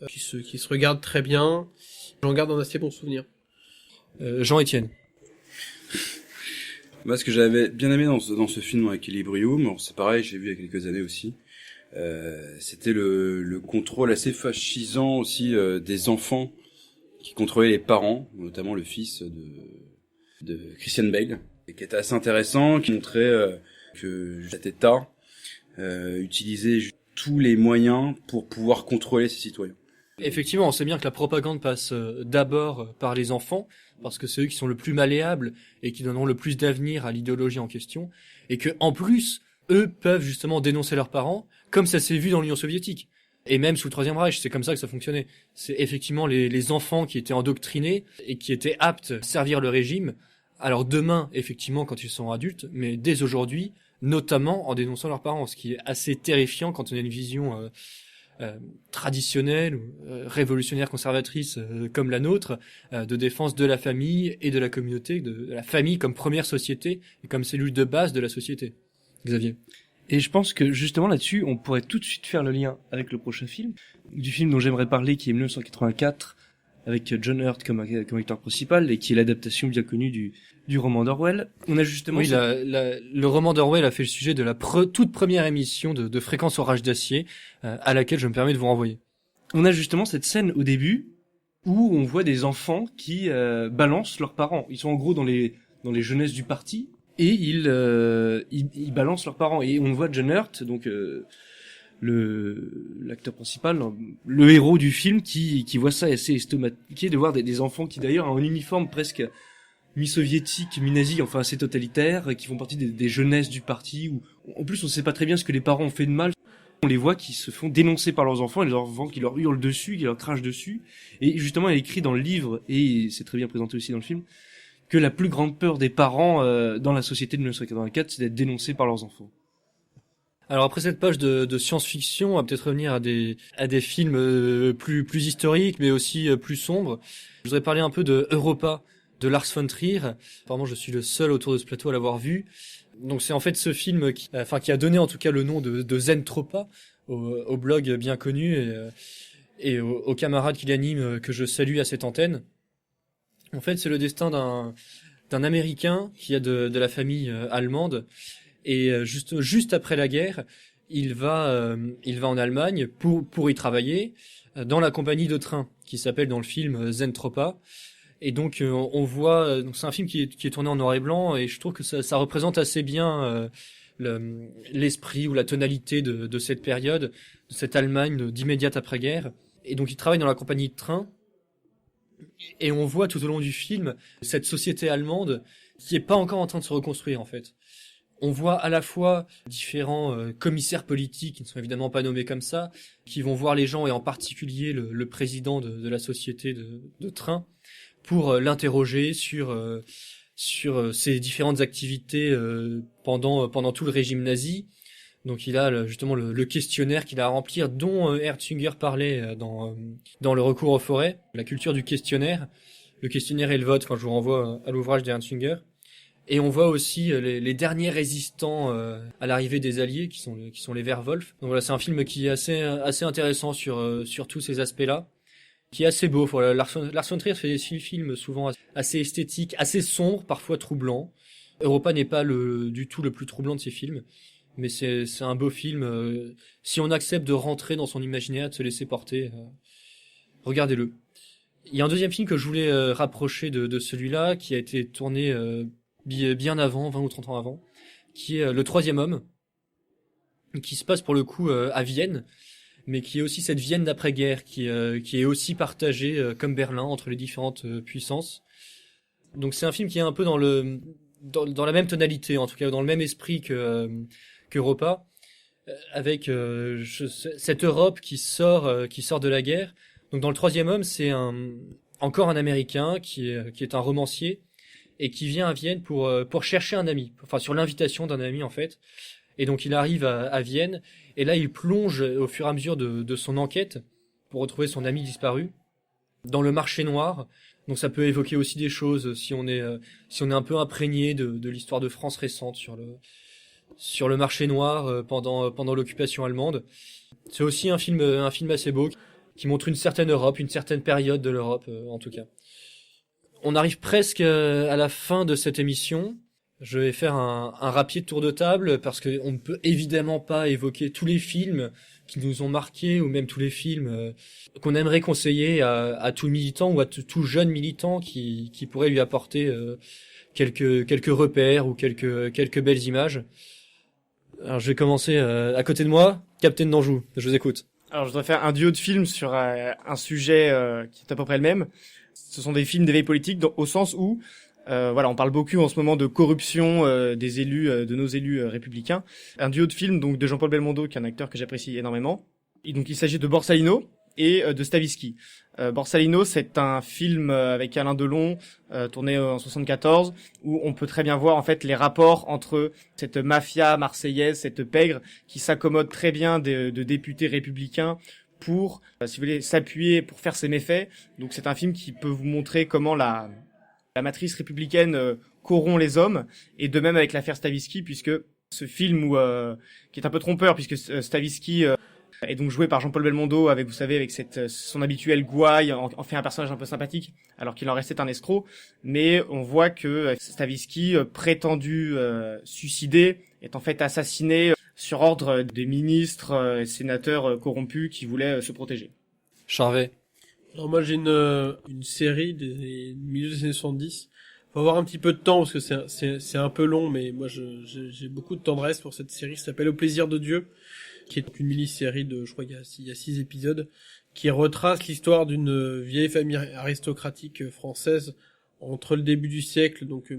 qui se regarde très bien. J'en garde un assez bon souvenir. Jean-Étienne. Moi, ce que j'avais bien aimé dans ce film Equilibrium, c'est pareil, j'ai vu il y a quelques années aussi, c'était le contrôle assez fascisant aussi des enfants qui contrôlaient les parents, notamment le fils de Christian Bale, et qui était assez intéressant, qui montrait que cet État utilisait tous les moyens pour pouvoir contrôler ses citoyens. Effectivement, on sait bien que la propagande passe d'abord par les enfants, parce que c'est eux qui sont le plus malléables et qui donneront le plus d'avenir à l'idéologie en question, et que en plus, eux peuvent justement dénoncer leurs parents, comme ça s'est vu dans l'Union soviétique. Et même sous le Troisième Reich, c'est comme ça que ça fonctionnait. C'est effectivement les enfants qui étaient endoctrinés et qui étaient aptes à servir le régime. Alors demain, effectivement, quand ils sont adultes, mais dès aujourd'hui, notamment en dénonçant leurs parents, ce qui est assez terrifiant quand on a une vision traditionnelle ou révolutionnaire conservatrice comme la nôtre, de défense de la famille et de la communauté, de la famille comme première société et comme cellule de base de la société. Xavier. Et je pense que justement là-dessus, on pourrait tout de suite faire le lien avec le prochain film, du film dont j'aimerais parler, qui est 1984, avec John Hurt comme acteur principal et qui est l'adaptation bien connue du roman d'Orwell. On a justement Oui, le roman d'Orwell a fait le sujet de la toute première émission de Fréquence Orage d'Acier, à laquelle je me permets de vous renvoyer. On a justement cette scène au début où on voit des enfants qui balancent leurs parents. Ils sont en gros dans les jeunesses du parti et ils balancent leurs parents. Et on voit John Hurt, donc l'acteur principal, le héros du film, qui voit ça assez estomaqué de voir des enfants qui d'ailleurs ont un uniforme presque mi-soviétique, mi-nazi, enfin assez totalitaire, qui font partie des jeunesses du parti. Où, en plus, on sait pas très bien ce que les parents ont fait de mal. On les voit qui se font dénoncer par leurs enfants, et leurs enfants qui leur hurlent dessus, qui leur crachent dessus. Et justement, il est écrit dans le livre, et c'est très bien présenté aussi dans le film, que la plus grande peur des parents dans la société de 1984, c'est d'être dénoncés par leurs enfants. Alors après cette page de science-fiction, on va peut-être revenir à des films plus historiques, mais aussi plus sombres. Je voudrais parler un peu de Europa, de Lars von Trier. Apparemment, je suis le seul autour de ce plateau à l'avoir vu. Donc c'est en fait ce film qui a donné en tout cas le nom de Zentropa au blog bien connu et aux camarades qui l'animent que je salue à cette antenne. En fait, c'est le destin d'un Américain qui a de la famille allemande et juste après la guerre, il va en Allemagne pour y travailler dans la compagnie de train qui s'appelle dans le film Zentropa. Et donc on voit, donc c'est un film qui est tourné en noir et blanc et je trouve que ça représente assez bien l'esprit ou la tonalité de cette période, de cette Allemagne d'immédiate après-guerre. Et donc il travaille dans la compagnie de train et on voit tout au long du film cette société allemande qui est pas encore en train de se reconstruire en fait. On voit à la fois différents commissaires politiques qui ne sont évidemment pas nommés comme ça, qui vont voir les gens et en particulier le président de la société de train pour l'interroger sur ses différentes activités pendant tout le régime nazi. Donc il a justement le questionnaire qu'il a à remplir, dont Herzinger parlait dans le recours aux forêts, la culture du questionnaire. Le questionnaire et le vote, je vous renvoie à l'ouvrage d'Herzinger. Et on voit aussi les derniers résistants à l'arrivée des Alliés, qui sont les Werwolf. Donc voilà, c'est un film qui est assez intéressant sur tous ces aspects-là, qui est assez beau. Voilà, Lars von Trier fait des films souvent assez esthétiques, assez sombres, parfois troublants. Europa n'est pas du tout le plus troublant de ses films, mais c'est un beau film. Si on accepte de rentrer dans son imaginaire, de se laisser porter, regardez-le. Il y a un deuxième film que je voulais rapprocher de celui-là, qui a été tourné bien avant, 20 ou 30 ans avant, qui est Le Troisième Homme, qui se passe pour le coup à Vienne, mais qui est aussi cette Vienne d'après-guerre, qui est aussi partagée comme Berlin entre les différentes puissances. Donc c'est un film qui est un peu dans la même tonalité, en tout cas dans le même esprit qu'Europa, avec cette Europe qui sort de la guerre. Donc dans Le Troisième Homme, c'est encore un Américain qui est un romancier et qui vient à Vienne pour chercher un ami, enfin sur l'invitation d'un ami en fait. Et donc il arrive à Vienne et là il plonge au fur et à mesure de son enquête pour retrouver son ami disparu dans le marché noir. Donc ça peut évoquer aussi des choses si on est un peu imprégné de l'histoire de France récente sur le marché noir pendant l'occupation allemande. C'est aussi un film assez beau qui montre une certaine Europe, une certaine période de l'Europe en tout cas. On arrive presque à la fin de cette émission. Je vais faire un rapide tour de table parce que on ne peut évidemment pas évoquer tous les films qui nous ont marqués ou même tous les films qu'on aimerait conseiller à tout militant ou à tout jeune militant qui pourrait lui apporter quelques repères ou quelques belles images. Alors je vais commencer à côté de moi, Capitaine d'Anjou, je vous écoute. Alors je voudrais faire un duo de films sur un sujet qui est à peu près le même. Ce sont des films d'éveil politique au sens où on parle beaucoup en ce moment de corruption des élus, de nos élus républicains. Un duo de films donc de Jean-Paul Belmondo, qui est un acteur que j'apprécie énormément. Et donc il s'agit de Borsalino et de Stavisky. Borsalino, c'est un film avec Alain Delon, tourné en 74, où on peut très bien voir en fait les rapports entre cette mafia marseillaise, cette pègre qui s'accommode très bien de députés républicains pour, si vous voulez, s'appuyer pour faire ses méfaits. Donc c'est un film qui peut vous montrer comment la matrice républicaine corrompt les hommes, et de même avec l'affaire Stavisky, puisque ce film qui est un peu trompeur, puisque Stavisky Et donc joué par Jean-Paul Belmondo avec, vous savez, avec son habituel gouaille, en fait un personnage un peu sympathique, alors qu'il en restait un escroc. Mais on voit que Stavisky, prétendu suicidé, est en fait assassiné sur ordre des ministres, sénateurs corrompus qui voulaient se protéger. Charvet. Alors moi j'ai une série des milieux des années 70. Faut avoir un petit peu de temps parce que c'est un peu long, mais moi j'ai beaucoup de tendresse pour cette série qui s'appelle Au plaisir de Dieu, qui est une mini-série de, je crois qu'il y a 6 épisodes, qui retrace l'histoire d'une vieille famille aristocratique française entre le début du siècle, donc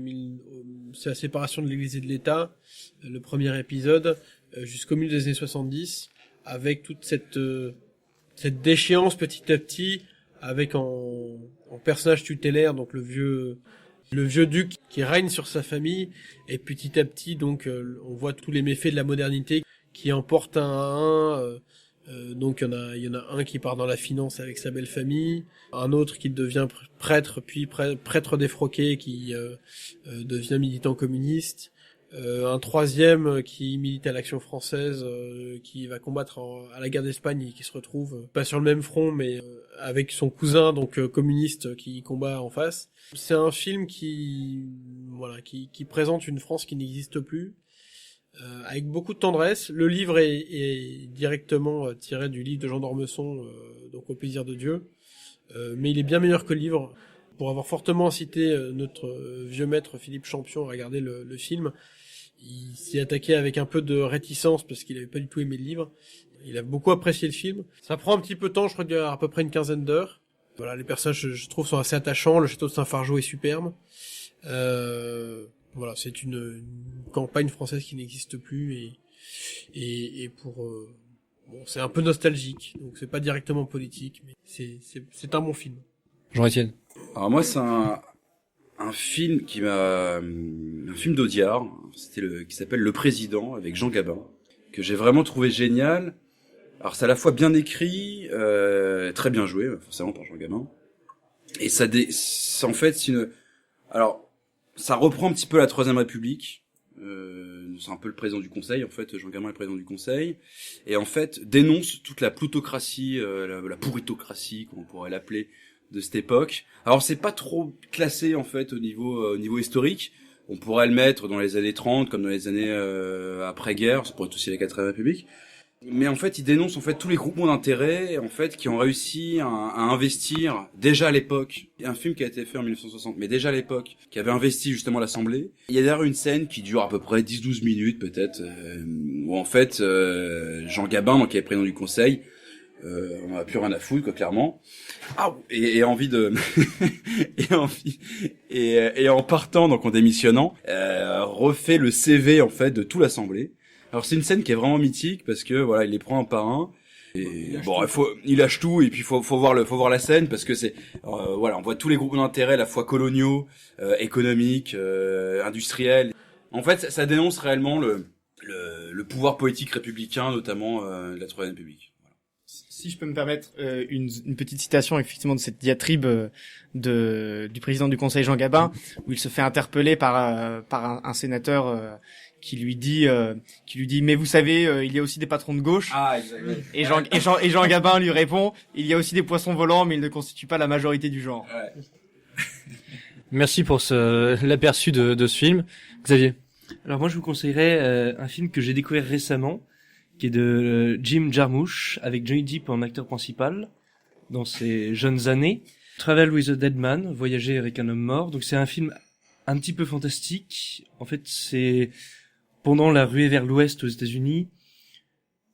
c'est la séparation de l'Église et de l'État, le premier épisode, jusqu'au milieu des années 70, avec toute cette déchéance petit à petit, avec en personnage tutélaire, donc le vieux duc qui règne sur sa famille, et petit à petit, donc, on voit tous les méfaits de la modernité qui emportent un à un. Donc il y en a un qui part dans la finance avec sa belle famille, un autre qui devient prêtre, puis prêtre défroqué qui devient militant communiste, un troisième qui milite à l'Action française, qui va combattre à la guerre d'Espagne et qui se retrouve pas sur le même front mais avec son cousin donc communiste qui combat en face. C'est un film qui présente une France qui n'existe plus. Avec beaucoup de tendresse. Le livre est directement tiré du livre de Jean d'Ormesson, donc Au plaisir de Dieu, mais il est bien meilleur que le livre. Pour avoir fortement incité notre vieux maître Philippe Champion à regarder le film, il s'y attaquait avec un peu de réticence parce qu'il avait pas du tout aimé le livre. Il a beaucoup apprécié le film. Ça prend un petit peu de temps, je crois qu'il y a à peu près une quinzaine d'heures. Voilà, les personnages je trouve sont assez attachants. Le château de Saint-Fargeau est superbe. Voilà, c'est une campagne française qui n'existe plus et pour bon, c'est un peu nostalgique, donc c'est pas directement politique, mais c'est un bon film. Jean-Étienne. Alors moi, c'est un film un film d'Audiard, qui s'appelle Le Président avec Jean Gabin, que j'ai vraiment trouvé génial. Alors c'est à la fois bien écrit, très bien joué, forcément par Jean Gabin, et c'est en fait ça reprend un petit peu la Troisième République. C'est un peu le président du Conseil, en fait. Jean Gabin est le président du Conseil. Et en fait, dénonce toute la plutocratie, la pourritocratie, comme on pourrait l'appeler, de cette époque. Alors, c'est pas trop classé, en fait, au niveau historique. On pourrait le mettre dans les années 30, comme dans les années après-guerre. Ça pourrait être aussi la Quatrième République. Mais en fait, il dénonce en fait tous les groupements d'intérêt en fait qui ont réussi à investir déjà à l'époque. Il y a un film qui a été fait en 1960, mais déjà à l'époque, qui avait investi justement l'Assemblée. Il y a d'ailleurs une scène qui dure à peu près 10-12 minutes peut-être, où en fait Jean Gabin, donc qui est président du Conseil, on a plus rien à foutre quoi, clairement. Et envie de et en partant, donc en démissionnant, refait le CV en fait de toute l'Assemblée. Alors c'est une scène qui est vraiment mythique parce que voilà, il les prend un par un et bon, il lâche tout et puis faut voir la scène parce que c'est voilà, on voit tous les groupes d'intérêt à la fois coloniaux, économiques, industriels. En fait, ça dénonce réellement le pouvoir politique républicain, notamment de la Troisième République. Voilà. Si je peux me permettre une petite citation effectivement de cette diatribe du président du Conseil Jean Gabin, où il se fait interpeller par un sénateur qui lui dit mais vous savez il y a aussi des patrons de gauche. Et Jean Gabin lui répond, il y a aussi des poissons volants mais ils ne constituent pas la majorité du genre. Ouais. Merci pour l'aperçu de ce film. Xavier. Alors moi je vous conseillerais un film que j'ai découvert récemment, qui est de Jim Jarmusch avec Johnny Depp en acteur principal dans ses jeunes années. Travel with a Dead Man, voyager avec un homme mort. Donc c'est un film un petit peu fantastique. En fait c'est pendant la ruée vers l'ouest aux États-Unis,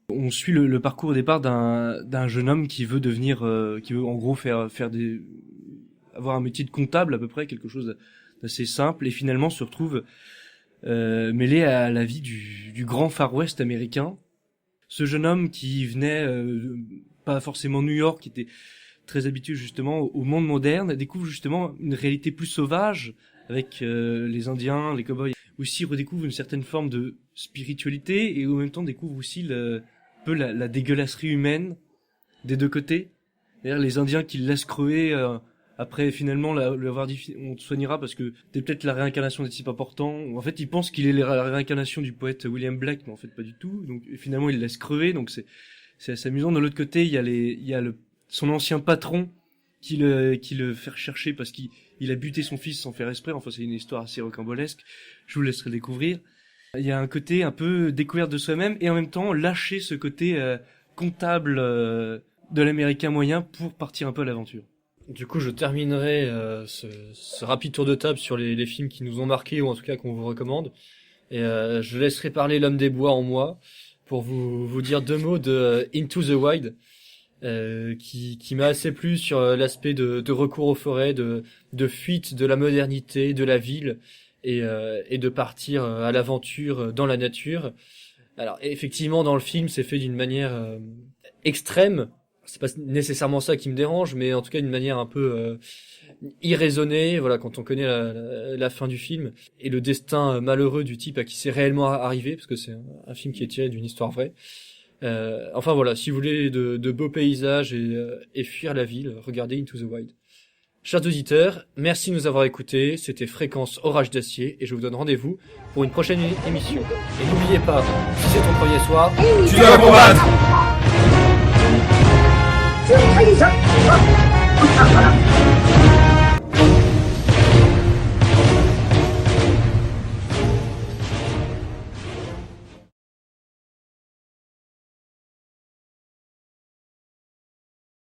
on suit le parcours au départ d'un jeune homme qui veut en gros avoir un métier de comptable à peu près, quelque chose d'assez simple, et finalement se retrouve mêlé à la vie du grand Far West américain. Ce jeune homme qui venait pas forcément de New York, qui était très habitué justement au monde moderne, découvre justement une réalité plus sauvage avec les Indiens, les cow-boys. Aussi redécouvre une certaine forme de spiritualité et en même temps découvre aussi la dégueulasserie humaine des deux côtés. C'est-à-dire les Indiens qui le laissent crever après finalement lui avoir dit on te soignera parce que t'es peut-être la réincarnation des types importants. En fait, il pense qu'il est la réincarnation du poète William Blake, mais en fait pas du tout. Donc finalement il le laisse crever. Donc c'est assez amusant. De l'autre côté, il y a son ancien patron qui le fait rechercher parce qu'il a buté son fils sans faire exprès. Enfin, c'est une histoire assez rocambolesque. Je vous laisserai découvrir. Il y a un côté un peu découverte de soi-même et en même temps lâcher ce côté comptable de l'américain moyen pour partir un peu à l'aventure. Du coup, je terminerai ce rapide tour de table sur les films qui nous ont marqués ou en tout cas qu'on vous recommande. Et je laisserai parler l'homme des bois en moi pour vous dire 2 mots de Into the Wild, qui m'a assez plu sur l'aspect de recours aux forêts, de fuite de la modernité, de la ville et de partir à l'aventure dans la nature. Alors effectivement, dans le film, c'est fait d'une manière extrême. C'est pas nécessairement ça qui me dérange, mais en tout cas d'une manière un peu irraisonnée. Voilà, quand on connaît la fin du film et le destin malheureux du type à qui c'est réellement arrivé, parce que c'est un film qui est tiré d'une histoire vraie. Enfin voilà, si vous voulez de beaux paysages et fuir la ville, regardez Into the Wild. Chers auditeurs, merci de nous avoir écoutés. C'était Fréquence Orage d'Acier et je vous donne rendez-vous pour une prochaine émission. Et n'oubliez pas, si c'est ton premier soir, Tu dois combattre.